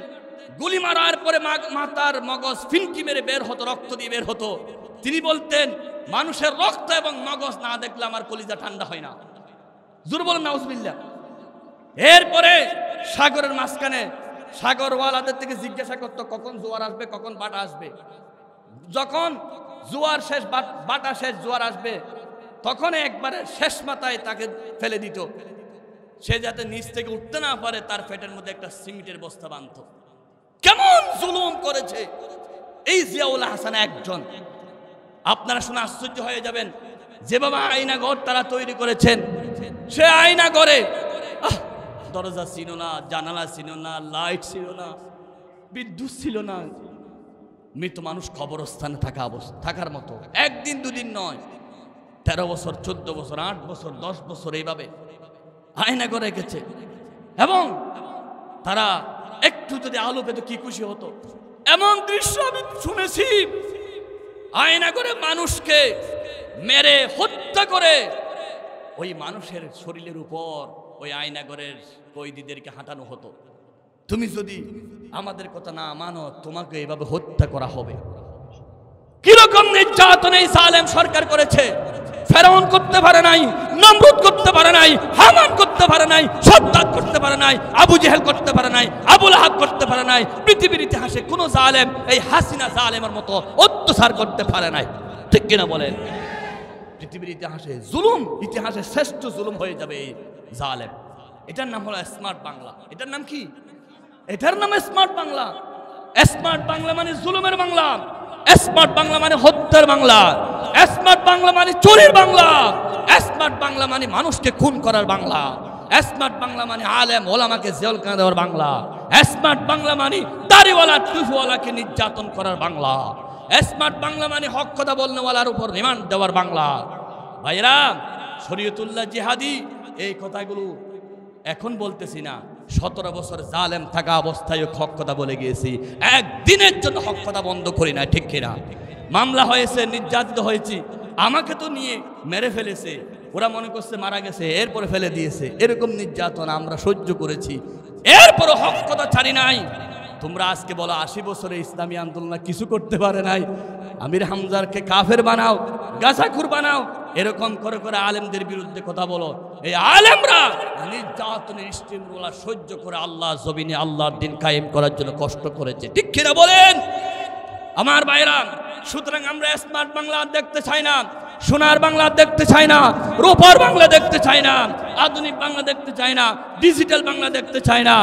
Speaker 1: গুলি মারার পরে মাথার মগজ ফিনকি মেরে বের হতো, রক্ত দিয়ে বের হতো। তিনি বলতেন, মানুষের রক্ত এবং মগজ না দেখলে আমার কলিজা ঠান্ডা হয় না। জোর বলেন নাউজুবিল্লাহ। এরপরে সাগরের মাঝখানে সাগরওয়ালাদের থেকে জিজ্ঞাসা করতো কখন জোয়ার আসবে, কখন বাটা আসবে। যখন জোয়ার শেষ, বাটা শেষ, জোয়ার আসবে, তখন একবারে শেষ মাথায় তাকে ফেলে দিত। সে যাতে নিচ থেকে উঠতে না পারে, তার পেটের মধ্যে একটা সিমেন্টের বস্তা বাঁধত। কেমন জুলুম করেছে এই জিয়াউল হাসান একজন। আপনারা শুনে আশ্চর্য হয়ে যাবেন, যেভাবে আয়নাঘর তারা তৈরি করেছেন। সে আয়নাঘরে দরজা ছিল না, জানালা ছিল না, লাইট ছিল না, বিদ্যুৎ ছিল না। মৃত মানুষ কবরস্থানে থাকার মতো। একদিন দুদিন নয়, 13 বছর, 14 বছর, 8 বছর, 10 বছর এইভাবে আয়না করে রেখেছে। এবং তারা একটু যদি আলো পেত কি খুশি হতো। এমন দৃশ্য আমি শুনেছি, আয়না করে মানুষকে মেরে হত্যা করে ওই মানুষের শরীরের উপর ওই আয়নাগরের কয়েদিদেরকে হাঁটানো হতো। তুমি যদি আমাদের কথা না মানো, তোমাকে এইভাবে হত্যা করা হবে। কিরকম নির্যাতন এই জালেম সরকার করেছে। ফেরাউন করতে পারে নাই, নমরুদ করতে পারে নাই, হামান করতে পারে নাই, সাদ্দাত করতে পারে নাই, আবু জেহেল করতে পারে নাই, আবু লাহাব করতে পারে নাই। পৃথিবীর ইতিহাসে কোন জালেম এই হাসিনা জালেমের মতো অত্যাচার করতে পারে নাই, ঠিক কিনা বলেন? পৃথিবীর ইতিহাসে জুলুম, ইতিহাসে শ্রেষ্ঠ জুলুম হয়ে যাবে এই জালেম। এটার নাম হলো স্মার্ট বাংলা। এটার নাম কি? এটার নাম স্মার্ট বাংলা। স্মার্ট বাংলা মানে জুলুমের বাংলা। স্মার্ট বাংলা মানে হত্যার বাংলা। স্মার্ট বাংলা মানে চোরের বাংলা। স্মার্ট বাংলা মানে মানুষকে খুন করার বাংলা। স্মার্ট বাংলা মানে আলেম ওলামাকে জেলখানা দেওয়ার বাংলা। স্মার্ট বাংলা মানে দাড়িওয়ালা টুপিওয়ালাকে নির্যাতন করার বাংলা। স্মার্ট বাংলা মানে হক কথা বলনেওয়ালার উপর রিমান্ড দেওয়ার বাংলা। ভাইরা, শরীয়তুল্লাহ জিহাদি এই কথাগুলো এখন বলতেছি না, 17 বছর জালেম থাকা অবস্থায় হক কথা বলে গিয়েছি। একদিনের জন্য হক কথা বন্ধ করি না, ঠিক কিনা? মামলা হয়েছে, নির্যাতিত হয়েছি, আমাকে তো নিয়ে মেরে ফেলেছে, ওরা মনে করছে মারা গেছে, এরপরে ফেলে দিয়েছে। এরকম নির্যাতন আমরা সহ্য করেছি, এরপরে হক কথা ছাড়ি নাই। তোমরা আজকে বলো 80 বছরে ইসলামী আন্দোলন কিছু করতে পারে নাই, আমির হামজারকে কাফের বানাও, গাজাখুর বানাও, এরকম করে করে আলেমদের বিরুদ্ধে কথা বলো। এই আলেমরা নির্যাতনের স্টিমরোলার সহ্য করে আল্লাহ জমিনে আল্লাহর দিন কায়েম করার জন্য কষ্ট করেছে, ঠিক কিনা বলেন আমার ভাইরা? সুতরাং আমরা স্মার্ট বাংলা দেখতে চাই না, সোনার বাংলা দেখতে চাই না, রূপার বাংলা দেখতে চাই না, আধুনিক বাংলা দেখতে চাই না, ডিজিটাল বাংলা দেখতে চাই না।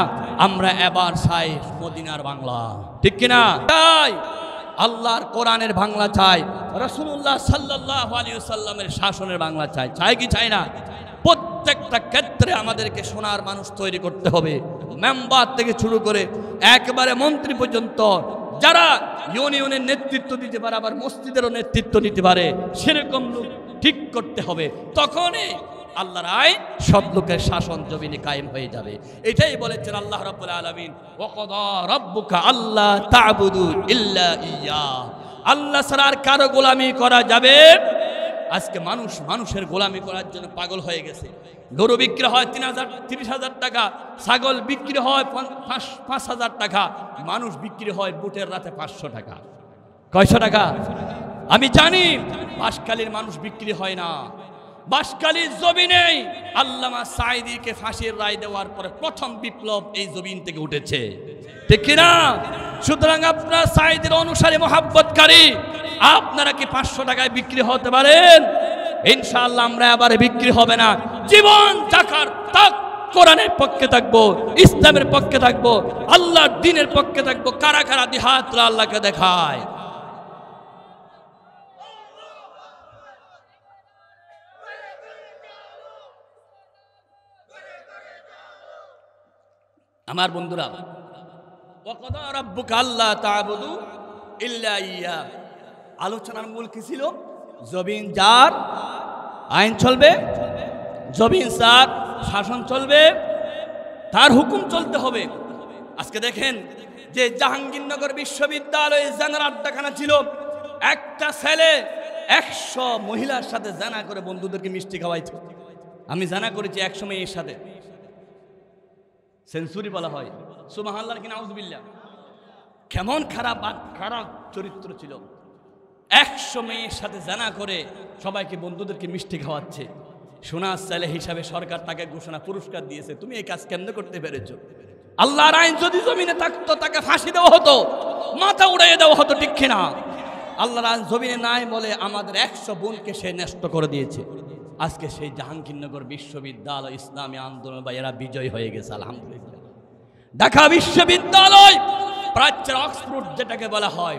Speaker 1: আমরা এবার চাই মদিনার বাংলা, ঠিক কিনা? তাই আল্লাহর কোরআনের বাংলা চাই, রাসূলুল্লাহ সাল্লাল্লাহু আলাইহি ওয়াসাল্লামের শাসনের বাংলা চাই। চাই কি চাই না? প্রত্যেকটা ক্ষেত্রে আমাদেরকে সোনার মানুষ তৈরি করতে হবে, মেম্বার থেকে শুরু করে একেবারে মন্ত্রী পর্যন্ত, যারা ইউনিয়নের নেতৃত্ব দিতে পারে, আবার মসজিদেরও নেতৃত্ব দিতে পারে, সেরকম লোক ঠিক করতে হবে। তখনই আল্লাহর আইন সব লোকের শাসন জমিনে কায়েম হয়ে যাবে। এটাই বলেছেন আল্লাহ রাব্বুল আলামিন, ওয়াকাদা রাব্বুকা আল্লা তা'বুদু ইল্লা ইয়্যা। আল্লাহ ছাড়া আর কারো গোলামি করা যাবে। আজকে মানুষের গোলামি করার জন্য পাগল হয়ে গেছে। গরু বিক্রি হয় 30,000 টাকা, ছাগল বিক্রি হয় 5,000 টাকা, মানুষ বিক্রি হয় বুটের রাতে 500 টাকা। কয়শো টাকা? আমি জানি বাঁশখালীর মানুষ বিক্রি হয় না। বাঁশখালীর জমিনে আল্লামা সাঈদীকে ফাঁসির রায় দেওয়ার পরে প্রথম বিপ্লব এই জমিন থেকে উঠেছে, ঠিক কিনা? সুতরাং আপনারা সাঈদীর অনুসারী মহাব্বতকারী, আপনারা কি 500 টাকায় বিক্রি হতে পারেন? ইনশাআল্লাহ আমরা এবারে বিক্রি হবে না। জীবন যাকার তাক কোরআনের পক্ষে থাকবো, ইসলামের পক্ষে থাকবো, আল্লাহর দ্বীনের পক্ষে থাকবো। কারা কারা দিহাত আল্লাহকে দেখায়? আমার বন্ধুরা, ওয়াকাদা রাব্বুকা আল্লা তা'বুদু ইল্লা ইয়্যা। আলোচনার মূল কি ছিল? জমিন যার আইন চলবে, জমিন যার শাসন চলবে, তার হুকুম চলতে হবে। আজকে দেখেন যে জাহাঙ্গীরনগর বিশ্ববিদ্যালয়ে জানার আড্ডাখানা ছিল, একটা ছেলে 100 মহিলার সাথে জানা করে বন্ধুদেরকে মিষ্টি খাওয়াইছে। আমি জানা করেছি 100 মেয়ের সাথে, সেঞ্চুরি বলা হয়। সুবহানাল্লাহ কি নাউজুবিল্লাহ! কেমন খারাপ চরিত্র ছিল। 100 মেয়ের সাথে জানা করে সবাইকে বন্ধুদেরকে মিষ্টি খাওয়াচ্ছে। সোনার ছেলে হিসাবে সরকার তাকে ঘোষণা পুরস্কার দিয়েছে। তুমি এই কাজ কেমনে করতে পেরেছো? আল্লাহর আইন যদি জমিনে থাকতো তাকে ফাঁসি দেওয়া হতো, মাথা উড়াইয়ে দেওয়া হতো, ঠিক কিনা? আল্লাহর আইন জমিনে নাই বলে আমাদের 100 বোনকে সে নষ্ট করে দিয়েছে। আজকে সেই জাহাঙ্গীরনগর বিশ্ববিদ্যালয় ইসলামী আন্দোলন বা এরা বিজয় হয়ে গেছে আলহামদুলিল্লাহ। ঢাকা বিশ্ববিদ্যালয় প্রাচ্যের অক্সফোর্ড যেটাকে বলা হয়,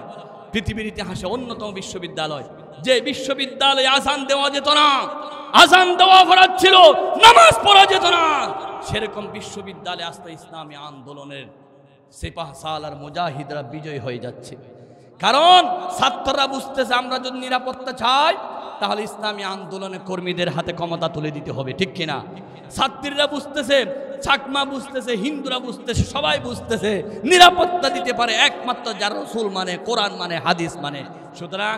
Speaker 1: পৃথিবীর ইতিহাসে অন্যতম বিশ্ববিদ্যালয়। যে বিশ্ববিদ্যালয়ে আজান দেওয়া যেত না, আজান দেওয়া অপরাধ ছিল, নামাজ পড়া যেত না, সেরকম বিশ্ববিদ্যালয়ে আস্তে ইসলামী আন্দোলনের সিপাহ সালার মুজাহিদরা বিজয় হয়ে যাচ্ছে। কারণ ছাত্ররা বুঝতেছে আমরা যদি নিরাপত্তা চাই তাহলে ইসলামী আন্দোলনের কর্মীদের হাতে ক্ষমতা তুলে দিতে হবে, ঠিক কিনা? ছাত্রীরা বুঝতেছে, চাকমা বুঝতেছে, হিন্দুরা বুঝতেছে, সবাই বুঝতেছে নিরাপত্তা দিতে পারে একমাত্র যারা রাসূল মানে, কোরআন মানে, হাদিস মানে। সুতরাং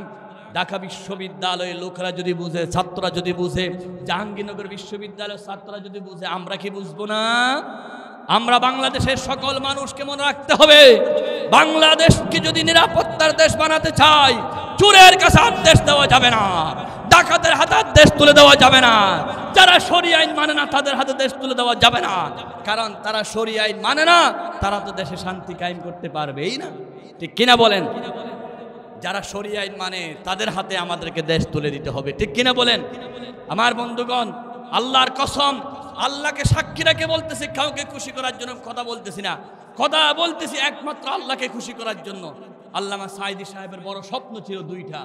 Speaker 1: ঢাকা বিশ্ববিদ্যালয়ের লোকেরা যদি বুঝে, ছাত্ররা যদি বুঝে, জাহাঙ্গীরনগর বিশ্ববিদ্যালয়ের ছাত্ররা যদি বুঝে, আমরা কি বুঝবো না? আমরা বাংলাদেশের সকল মানুষকে মনে রাখতে হবে, বাংলাদেশকে যদি নিরাপত্তার দেশ বানাতে চাই, চোরের কাছে আর দেশ দেওয়া যাবে না, ডাকাতের হাতে দেশ তুলে দেওয়া যাবে না, যারা শরীয়ত আইন মানে না তাদের হাতে দেশ তুলে দেওয়া যাবে না। কারণ তারা শরীয়ত আইন মানে না, তারা তো দেশে শান্তি কায়েম করতে পারবেই না, ঠিক কিনা বলেন? যারা শরীয়ত আইন মানে তাদের হাতে আমাদেরকে দেশ তুলে দিতে হবে, ঠিক কিনা বলেন? আমার বন্ধুগণ, আল্লাহর কসম, আল্লাহকে সাক্ষী রেখে বলতেছি, কাউকে খুশি করার জন্য কথা বলতেছি না, কথা বলতেছি একমাত্র আল্লাহকে খুশি করার জন্য। আল্লামা সাঈদী সাহেবের বড় স্বপ্ন ছিল দুইটা।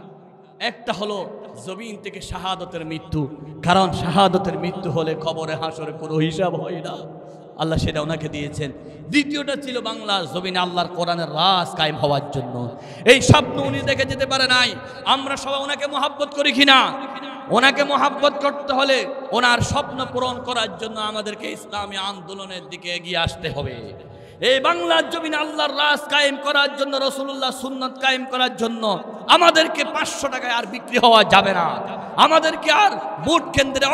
Speaker 1: একটা হলো জমিন থেকে শাহাদতের মৃত্যু, কারণ শাহাদতের মৃত্যু হলে কবরে হাসরে কোনো হিসাব হয় না, আল্লাহ সেটা ওনাকে দিয়েছেন। দ্বিতীয়টা ছিল বাংলার জমিনে আল্লাহর কোরআনের রাজ কায়েম হওয়ার জন্য। এই স্বপ্ন উনি দেখে যেতে পারে নাই। আমরা সবাই ওনাকে মহাব্বত করি কিনা? ওনাকে মহাব্বত করতে হলে ওনার স্বপ্ন পূরণ করার জন্য আমাদেরকে ইসলামী আন্দোলনের দিকে এগিয়ে আসতে হবে। এই বাংলার জমিনে আল্লাহর রাজ কায়েম করার জন্য, রাসূলুল্লাহ সুন্নাত কায়েম করার জন্য আমাদেরকে 500 টাকায় আর বিক্রি হওয়া যাবে না। আমাদেরকে আর ভোট কেন্দ্রে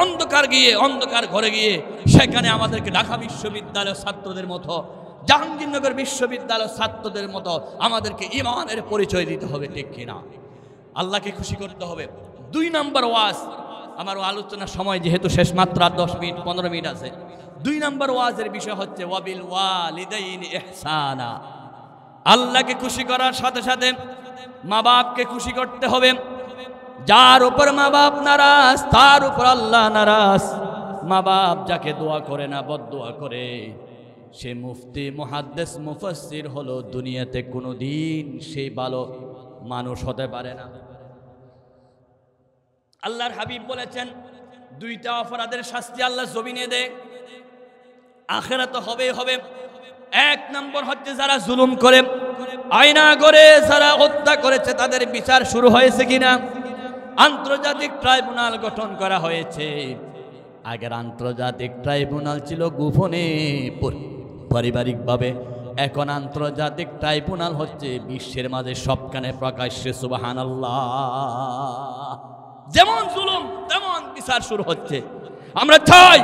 Speaker 1: অন্ধকার ঘরে গিয়ে সেখানে আমাদেরকে ঢাকা বিশ্ববিদ্যালয়ের ছাত্রদের মতো, জাহাঙ্গীরনগর বিশ্ববিদ্যালয়ের ছাত্রদের মতো আমাদেরকে ঈমানের পরিচয় দিতে হবে, ঠিক কিনা? আল্লাহকে খুশি করতে হবে। 2 নম্বর ওয়াজ, আমার আলোচনার সময় যেহেতু শেষ, মাত্র 10 মিনিট 15 মিনিট আছে। 2 নম্বর ওয়াজের বিষয় হচ্ছে ওয়াবিল ওয়ালিদাইনি ইহসানা। আল্লাহকে খুশি করার সাথে সাথে মা বাপকে খুশি করতে হবে। যার উপর মা বাপ নারাজ তার উপর আল্লাহ নারাজ। মা বাপ যাকে দোয়া করে না, বদদোয়া করে, সে মুফতি, মুহাদ্দিস, মুফাসসির হলো দুনিয়াতে কোনোদিন সে ভালো মানুষ হতে পারে না। আল্লাহর হাবিব বলেছেন 2টা অপরাধের শাস্তি আল্লাহ জমিনে দেয়, আখিরাতে হবে। 1 নম্বর হচ্ছে যারা জুলুম করে, আয়না করে যারা হত্যা করেছে, তাদের বিচার শুরু হয়েছে কিনা? আন্তর্জাতিক ট্রাইব্যুনাল গঠন করা হয়েছে। আগের আন্তর্জাতিক ট্রাইব্যুনাল ছিল গোপনে পারিবারিকভাবে, এখন আন্তর্জাতিক ট্রাইব্যুনাল হচ্ছে বিশ্বের মাঝে সবখানে প্রকাশ্যে। সুবহানাল্লাহ। যেমন জুলুম তেমন বিচার শুরু হচ্ছে। আমরা চাই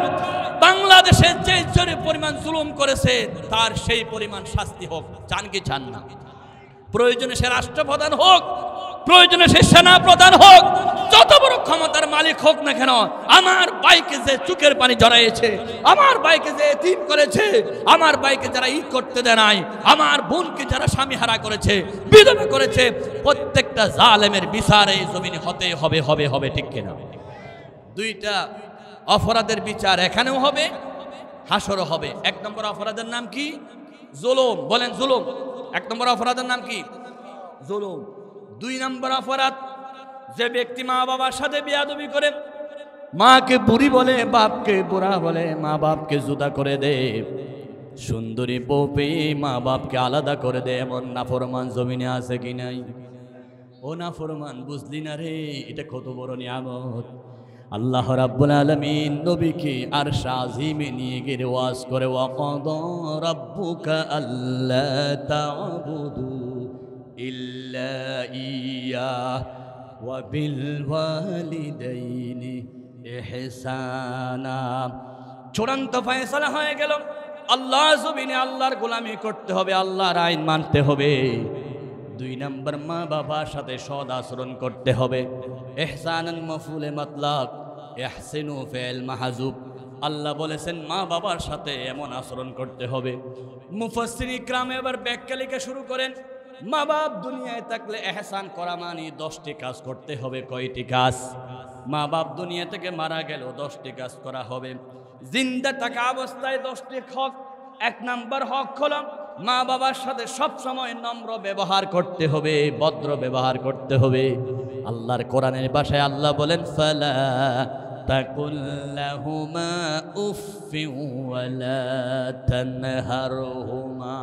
Speaker 1: বাংলাদেশে যে পরিমাণ জুলুম করেছে তার সেই পরিমাণ শাস্তি হোক। চান কি চান না? প্রয়োজনে সে রাষ্ট্রপ্রধান হোক, প্রয়োজনে সে সেনা প্রধান হোক, যত বড় ক্ষমতার মালিক হোক না কেন, আমার ভাইকে যে চোখের পানি জড়াইছে, আমার ভাইকে যে এতিম করেছে, আমার ভাইকে যারা ঈদ করতে দেয় নাই, আমার বোনকে যারা স্বামী হারা করেছে, বিধবা করেছে, প্রত্যেকটা জালেমের বিচার এই জমিনে হতে হবে, ঠিক কিনা? 2টা অপরাধের বিচার এখানেও হবে, হাসরও হবে। 1 নম্বর অপরাধের নাম কি? জুলুম। বলেন জুলুম। 1 নম্বর অপরাধের নাম কি? জুলুম। 2 নম্বর অপরাধ, যে ব্যক্তি মা বাবার সাথে বেয়াদবি করে, মাকে বুড়ি বলে, বাপকে বুড়া বলে, মা বাপকে জুদা করে দে, সুন্দরী বউ পেয়ে মা বাপকে আলাদা করে দে, এমন নাফরমান জমিনে আছে কি নাই? ও নাফরমান, বুঝলি না রে, এটা কত বড় নিয়ামত। আল্লাহ রাব্বুল আলামিন নবীকে আরশ আজিমে নিয়ে গিয়ে ওয়াজ করে, ওয়াকাদা রাব্বুকা আল্লা তা'বুদু ইল্লা ইয়্যাহ ওয়া বিল ওয়ালিদাইনি ইহসানা। চূড়ান্ত ফয়সালা হয়ে গেল, আল্লাহ জমিনে আল্লাহর গোলামি করতে হবে, আল্লাহর আইন মানতে হবে। 2 নম্বর, মা বাবার সাথে সৎ আচরণ করতে হবে। ইহসানান মাফউলে মাতলাক, ইহসিনু ফিল মাহজুব। আল্লাহ বলেছেন মা বাবার সাথে এমন আচরণ করতে হবে। মুফাসসির ইকরাম এবার ব্যাখ্যা লিখে শুরু করেন, মা বাপ দুনিয়ায় থাকলে ইহসান করা মানে 10টি কাজ করতে হবে। কয়টি কাজ? মা বাপ দুনিয়া থেকে মারা গেল 10টি কাজ করা হবে। জিন্দা থাকা অবস্থায় 10টি হক। 1 নম্বর হক হলো মা বাবার সাথে সব সময় নম্র ব্যবহার করতে হবে, ভদ্র ব্যবহার করতে হবে। আল্লাহর কোরআনের ভাষায় আল্লাহ বলেন, ফালা তাকুল লাহুমা উফফি ওয়ালা তানহারহুমা।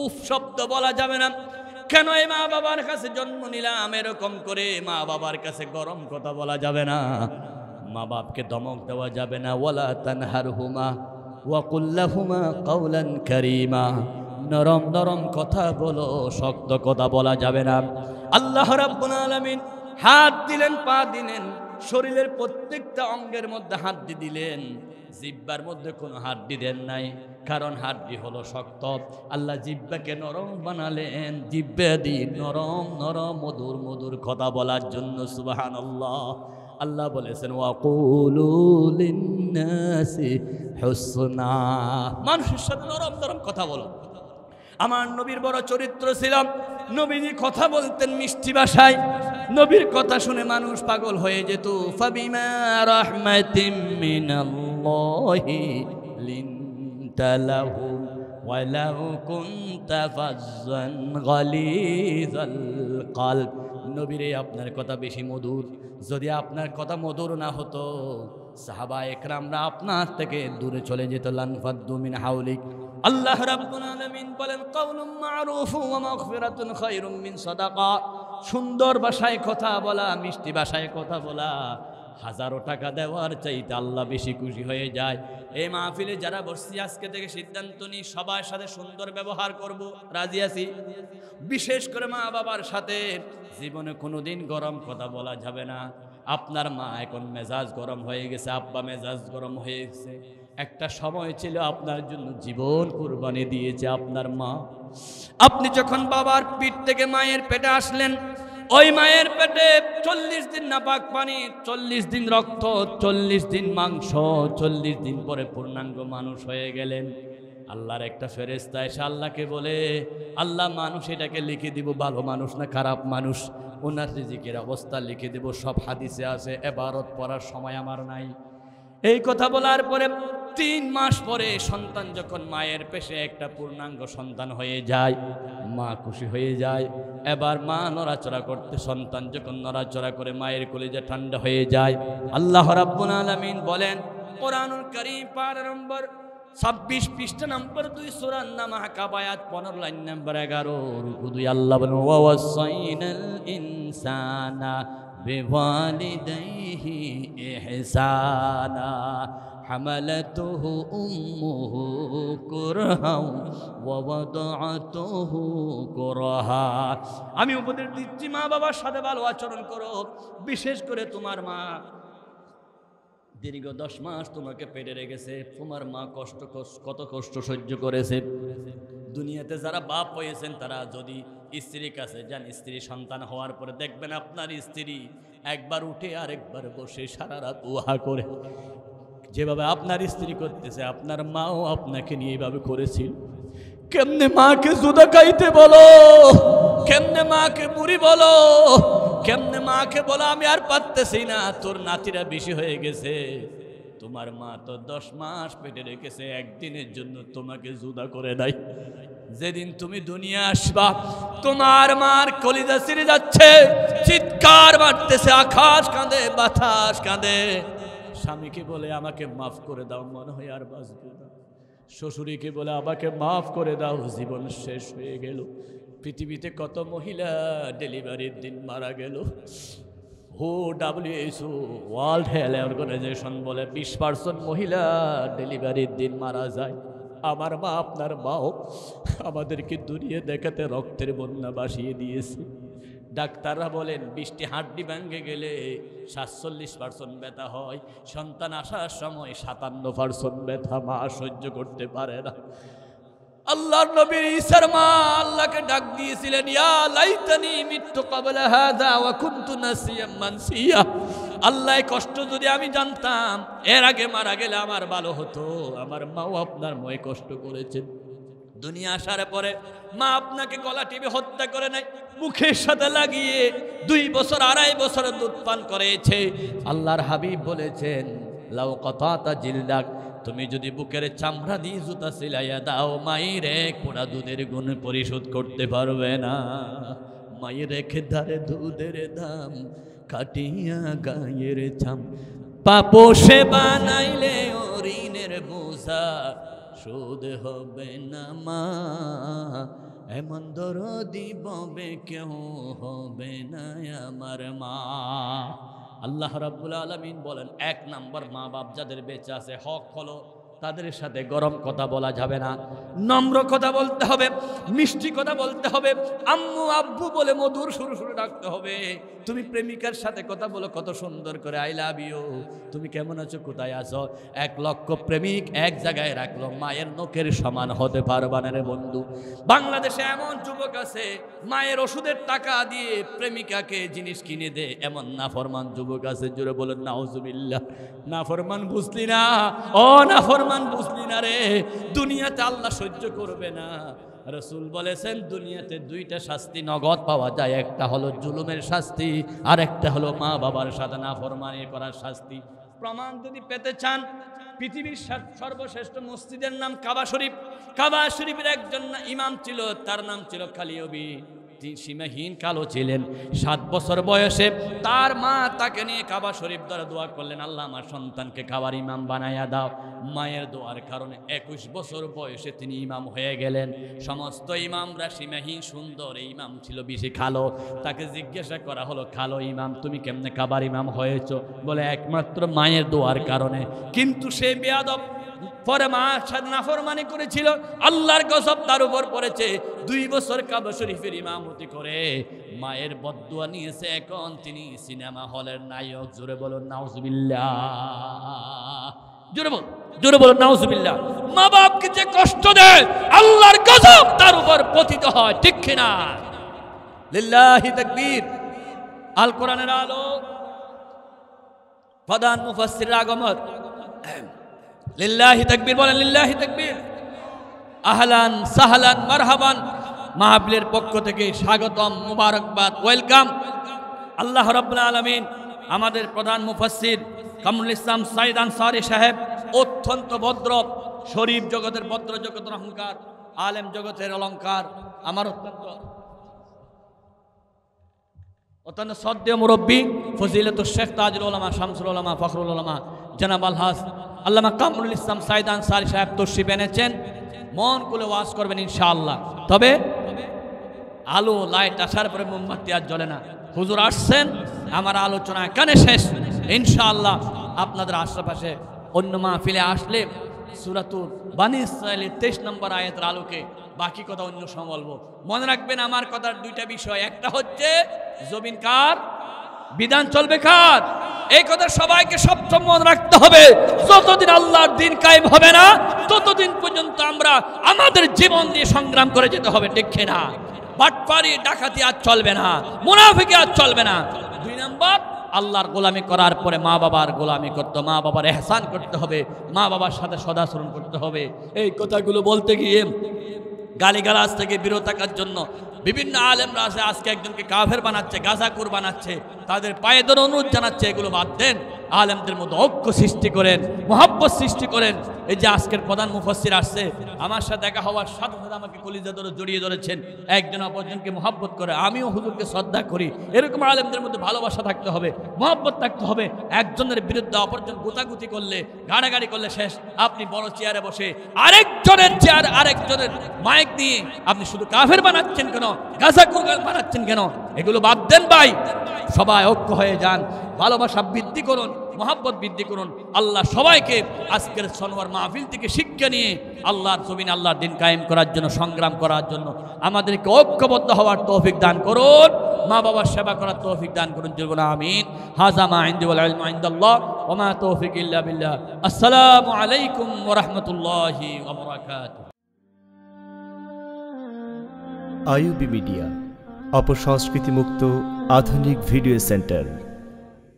Speaker 1: উফ শব্দ বলা যাবে না। কেন? এই মা বাবার কাছে জন্ম নিলাম, এরকম করে মা বাবার কাছে গরম কথা বলা যাবে না, মা বাপকে ধমক দেওয়া যাবে না। ওয়ালা তানহারহুমা ওয়া কুল লাহুমা কাওলান কারীমা। নরম নরম কথা বলো, শক্ত কথা বলা যাবে না। আল্লাহ রাব্বুল আলামিন হাত দিলেন, পা দিলেন, শরীরের প্রত্যেকটা অঙ্গের মধ্যে হাড্ডি দিলেন, জিহ্বার মধ্যে কোনো হাড্ডি দেন নাই, কারণ হাড্ডি হলো শক্ত। আল্লাহ জিহ্বাকে নরম বানালেন, জিহ্বা দিয়ে নরম নরম মধুর মধুর কথা বলার জন্য। সুবহানাল্লাহ। আল্লাহ বলেছেন, ওয়াকুলু লিন্নাসি হুসনা। মানুষের সাথে নরম নরম কথা বলো। আমার নবীর বড় চরিত্র ছিল, নবীজি কথা বলতেন মিষ্টি ভাষায়, নবীর কথা শুনে মানুষ পাগল হয়ে যেত। ফাবিমা রাহমাতিম মিনাল্লাহি লিনতা লাহুম ওয়ালাউ কুনতা ফাজ্জান গালিযাল কলব। নবীরে আপনার কথা বেশি মধুর, যদি আপনার কথা মধুর না হতো সাহাবা একরামরা আপনার থেকে দূরে চলে যেত। লানফাদ্দু মিন হাওলিক। আল্লাহ রাব্বুল আলামিন বলেন, কাউলুম মারুফু ওয়া মাগফিরাতুন খায়রুম মিন সাদাকা। সুন্দর ভাষায় কথা বলা, মিষ্টি ভাষায় কথা বলা হাজারো টাকা দেওয়ার চাইতে আল্লাহ বেশি খুশি হয়ে যায়। এই মাহফিলে যারা বসছি আজকে থেকে সিদ্ধান্ত নিই সবার সাথে সুন্দর ব্যবহার করব, রাজি আছি। বিশেষ করে মা বাবার সাথে জীবনে কোনোদিন গরম কথা বলা যাবে না। আপনার মা এখন মেজাজ গরম হয়ে গেছে, আব্বা মেজাজ গরম হয়ে গেছে। একটা সময় ছিল আপনার জন্য জীবন কুরবানি দিয়েছে আপনার মা। আপনি যখন বাবার পিঠ থেকে মায়ের পেটে আসলেন, ওই মায়ের পেটে 40 দিন নাপাক পানি, 40 দিন রক্ত, 40 দিন মাংস, 40 দিন পরে পূর্ণাঙ্গ মানুষ হয়ে গেলেন। আল্লাহর একটা ফেরেশতা এসে আল্লাহকে বলে, আল্লাহ মানুষ এটাকে লিখে দিব ভালো মানুষ না খারাপ মানুষ, ওনার রিজিকের অবস্থা লিখে দেব। সব হাদিসে আছে, ইবারত পড়ার সময় আমার নাই। এই কথা বলার পরে 3 মাস পরে সন্তান যখন মায়ের পেশে একটা পূর্ণাঙ্গ সন্তান হয়ে যায়, মা খুশি হয়ে যায়। এবার মা নড়াচড়া করতে, সন্তান যখন নড়াচড়া করে মায়ের কলিজা ঠান্ডা হয়ে যায়। আল্লাহ রাব্বুল আলামিন বলেন কোরআনুল কারীম পারা নম্বর 26 পৃষ্ঠা নম্বর 2 সূরা নাম আয়াত 15 লাইন নম্বর 11 রুকু 2 আল্লাহ বলেন ওয়াসাইনাল ইনসানা বিওয়ালিদাইহি ইহসানা হামালাতুহু উম্মুহু কুরহাও ওয়া ওয়াদাআতুহু কুরহা। আমি উপদেশ দিচ্ছি মা বাবার সাথে ভালো আচরণ করো। বিশেষ করে তোমার মা দীর্ঘ 10 মাস তোমাকে পেটে রেখেছে, তোমার মা কত কষ্ট সহ্য করেছে। দুনিয়াতে যারা বাপ হয়েছেন তারা যদি স্ত্রীর কাছে যান, স্ত্রী সন্তান হওয়ার পরে দেখবেন আপনার স্ত্রী একবার উঠে আরেকবার বসে সারা রাত উহা করে। যেভাবে আপনার স্ত্রী করতেছে আপনার মাও আপনাকে নিয়ে এইভাবে করেছিল। কেমনে মাকে জুদা খাইতে বলো, কেমনে মাকে বুড়ি বলো, কেমনে মাকে বলো আমি আর পারতেছি না, তোর নাতিরা বেশি হয়ে গেছে। তোমার মা তো 10 মাস পেটে রেখেছে, একদিনের জন্য তোমাকে জুদা করে নাই। যেদিন তুমি দুনিয়া আসবা তোমার মার কলিজা ছিঁড়ে যাচ্ছে, চিৎকার মারতেছে, আকাশ কাঁদে বাতাস কাঁদে। স্বামীকে বলে আমাকে মাফ করে দাও, মনে হয় আর বাঁচবো না। শ্বশুরীকে বলে আমাকে মাফ করে দাও, জীবন শেষ হয়ে গেল। পৃথিবীতে কত মহিলা ডেলিভারির দিন মারা গেল। WHO ওয়ার্ল্ড হেলথ অর্গানাইজেশন বলে 20% মহিলা ডেলিভারির দিন মারা যায়। আমার মা আপনার মাও আমাদেরকে দুনিয়া দেখাতে রক্তের বন্যা ভাসিয়ে দিয়েছে। ডাক্তাররা বলেন 20টি হাড্ডি ভেঙে গেলে 47% ব্যথা হয়, সন্তান আসার সময় 57% ব্যথা মা সহ্য করতে পারে না। আল্লাহর নবী ঈসার মা আল্লাহকে ডাক দিয়েছিলেন, ইয়া লাইতানি মিতু ক্বাবলা হাযা ওয়া কুনতু নাসিয়াম মানসিয়া। আল্লাহ কষ্ট যদি আমি জানতাম এর আগে মারা গেলে আমার ভালো হতো। আমার মাও আপনার ময় কষ্ট করেছেন। দুনিয়া আসার পরে মা আপনাকে গলা টিপে হত্যা করে নাই, মুখের সাথে লাগিয়ে 2 বছর 2.5 বছর দুধ পান করেছে। আল্লাহর হাবিব বলেছেন লাউ কাতাতা জিলদাক, তুমি যদি বুকের চামড়া দিয়ে জুতা সিলাইয়া দাও মায়ের এক পোড়া দুধের গুণ পরিশোধ করতে পারবে না। মায়ের রেখে ধারে দুধের দাম কাটিয়া গায়ের ছাম, পাপোষে বানাইলে ঋণের বোঝা শোধ হবে না মা। এমন দরদি ববে কেউ হবে না আমার মা। আল্লাহ রাব্বুল আলামিন বলেন 1 নাম্বার মা বাপ যাদের বেঁচে আছে হক হলো তাদের সাথে গরম কথা বলা যাবে না, নম্র কথা বলতে হবে, মিষ্টি কথা বলতে হবে, আম্মু আব্বু বলে মধুর সুরে সুরে ডাকতে হবে। তুমি প্রেমিকার সাথে কথা বলো কত সুন্দর করে, আই লাভ ইউ, তুমি কেমন আছো, কোথায় আছো। 1 লক্ষ প্রেমিক এক জায়গায় রাখলো মায়ের নখের সমান হতে পারবা না রে বন্ধু। বাংলাদেশে এমন যুবক আছে মায়ের ওষুধের টাকা দিয়ে প্রেমিকাকে জিনিস কিনে দেয়, এমন নাফরমান যুবক আছে। জোরে বলেন নাউজুবিল্লাহ। নাফরমান বুঝলি না, ও নাফরমান বুঝলি না রে, দুনিয়াতে আল্লাহ সহ্য করবে না। রাসূল বলেছেন দুনিয়াতে 2টা শাস্তি নগদ পাওয়া যায়, একটা হলো জুলুমের শাস্তি আর একটা হলো মা বাবার সাথে নাফরমানি করার শাস্তি। প্রমাণ যদি পেতে চান, পৃথিবীর সর্বশ্রেষ্ঠ মসজিদের নাম কাবা শরীফ। কাবা শরীফের একজন ইমাম ছিল, তার নাম ছিল খালিয়বী। সীমাহীন কালো ছিলেন। 7 বছর বয়সে তার মা তাকে নিয়ে কাবা শরীফ দ্বারা দোয়া করলেন, আল্লাহ আমার সন্তানকে কাবার ইমাম বানাইয়া দাও। মায়ের দোয়ার কারণে 21 বছর বয়সে তিনি ইমাম হয়ে গেলেন। সমস্ত ইমামরা সীমাহীন সুন্দর, এই ইমাম ছিল বেশি কালো। তাকে জিজ্ঞাসা করা হলো, কালো ইমাম তুমি কেমনে কাবার ইমাম হয়েছো? বলে একমাত্র মায়ের দোয়ার কারণে। কিন্তু সে বেয়াদব, পরে মার সাথে নাফরমানি করেছিল, আল্লাহর গজব তার উপর পড়েছে। 2 বছর কাবা শরীফের ইমামতি করে মায়ের বদদুয়া নিয়েছে। এখন তিনি সিনেমা হলের নায়ক। জোরে বলুন নাউজুবিল্লাহ, জোরে বলুন নাউজুবিল্লাহ। মা বাপকে যে কষ্ট দেয় আল্লাহর গজব তার উপর পতিত হয়, ঠিক কিনা? লিল্লাহি তাকবীর। আল কোরআনের আলো, প্রধান মুফাসসিরের আগমন। লিল্লাহি তাকবীর বলেন, লিল্লাহি তাকবীর। আহলান সাহলান মারহাবান, মাহফিলের পক্ষ থেকে স্বাগতম, মুবারকবাদ, ওয়েলকাম। আল্লাহ রাব্বুল আলামিন আমাদের প্রধান মুফাসসির কামরুল ইসলাম সাইদ আনসারী সাহেব অত্যন্ত ভদ্র, শরীফ জগতের ভদ্র, জগতের অহংকার, আলেম জগতের অলংকার, আমার অত্যন্ত শ্রদ্ধেয় মুরব্বী ফজিলতুল শেখ তাজুল উলামা শামসুল উলামা ফখরুল উলামা জনাব আলহাজ আল্লামা কামরুল ইসলাম সাইদ আনসারী সাহেব তশরিফ এনেছেন। মন খুলে ওয়াজ করবেন ইনশাআল্লাহ। তবে আলো লাইট আসার পরে মোমবাতি আর জ্বলে না। হুজুর আসছেন, আমার আলোচনা এখানে শেষ। ইনশাআল্লাহ আপনাদের আশেপাশে অন্য মাহফিলে আসলে সূরাতুল বানী ইসরাঈলের 23 নম্বর আয়াতের আলোকে বাকি কথা অন্য সময় বলবো। মনে রাখবেন আমার কথার 2টা বিষয়, একটা হচ্ছে জমিন কার, বিধান চলবে কার। এই কথা সবাইকে সবসময় মনে রাখতে হবে। যতদিন আল্লাহর দিন কায়েম হবে না ততদিন পর্যন্ত আমরা আমাদের জীবন দিয়ে সংগ্রাম করে যেতে হবে, ঠিক কিনা? বাটপারি ডাকাতি আর চলবে না, মুনাফিকি আর চলবে না। 2 নম্বর, আল্লাহর গোলামি করার পরে মা বাবার গোলামি করতে, মা বাবার ইহসান করতে হবে, মা বাবার সাথে সদাচরণ করতে হবে। এই কথাগুলো বলতে গিয়ে গালিগালাজ থেকে বিরত থাকার জন্য বিভিন্ন আলেমরা আছে আজকে একজনকে কাফের বানাচ্ছে, গাজাকুর বানাচ্ছে, তাদের পায়ে ধরে অনুরোধ জানাচ্ছে এগুলো বাদ দেন। আলেমদের মধ্যে ঐক্য সৃষ্টি করেন, মহব্বত সৃষ্টি করেন। এই যে আজকের প্রধান মুফাসসির আসছে, আমার সাথে দেখা হওয়ার সাথে সাথে আমাকে কলিজা ধরে জড়িয়ে ধরেছেন, একজন অপরজনকে মহব্বত করে। আমিও হুজুরকে শ্রদ্ধা করি। এরকম আলেমদের মধ্যে ভালোবাসা থাকতে হবে, মহব্বত থাকতে হবে। একজনের বিরুদ্ধে অপরজন গুতাগুতি করলে, গাড়াগাড়ি করলে শেষ। আপনি বড় চেয়ারে বসে আরেকজনের চেয়ার, আরেকজনের মাইক দিয়ে আপনি শুধু কাফের বানাচ্ছেন কেন, গাজাকুর বানাচ্ছেন কেন? এগুলো বাদ দেন ভাই। সবাই ঐক্য হয়ে যান, ভালোবাসা বৃদ্ধি করুন, মহব্বত বৃদ্ধি করুন। আল্লাহ সবাইকে আজকের সনওয়ার মাহফিল থেকে শিক্ষা নিয়ে আল্লাহর জমিনে আল্লাহর দিন কায়েম করার জন্য, সংগ্রাম করার জন্য আমাদেরকে ঐক্যবদ্ধ হওয়ার তৌফিক দান করুন। মা বাবার সেবা করার তৌফিক দান করুন। জুলগুন আমিন। হাযা মা ইনদি ওয়াল ইলমু ইনদাল্লাহ ওয়া মা তৌফিক ইল্লা বিল্লাহ। আসসালামু আলাইকুম ওয়া রাহমাতুল্লাহি ওয়া বারাকাতুহু।
Speaker 3: আইইউবি মিডিয়া, অপসংস্কৃতি মুক্ত আধুনিক ভিডিও সেন্টার।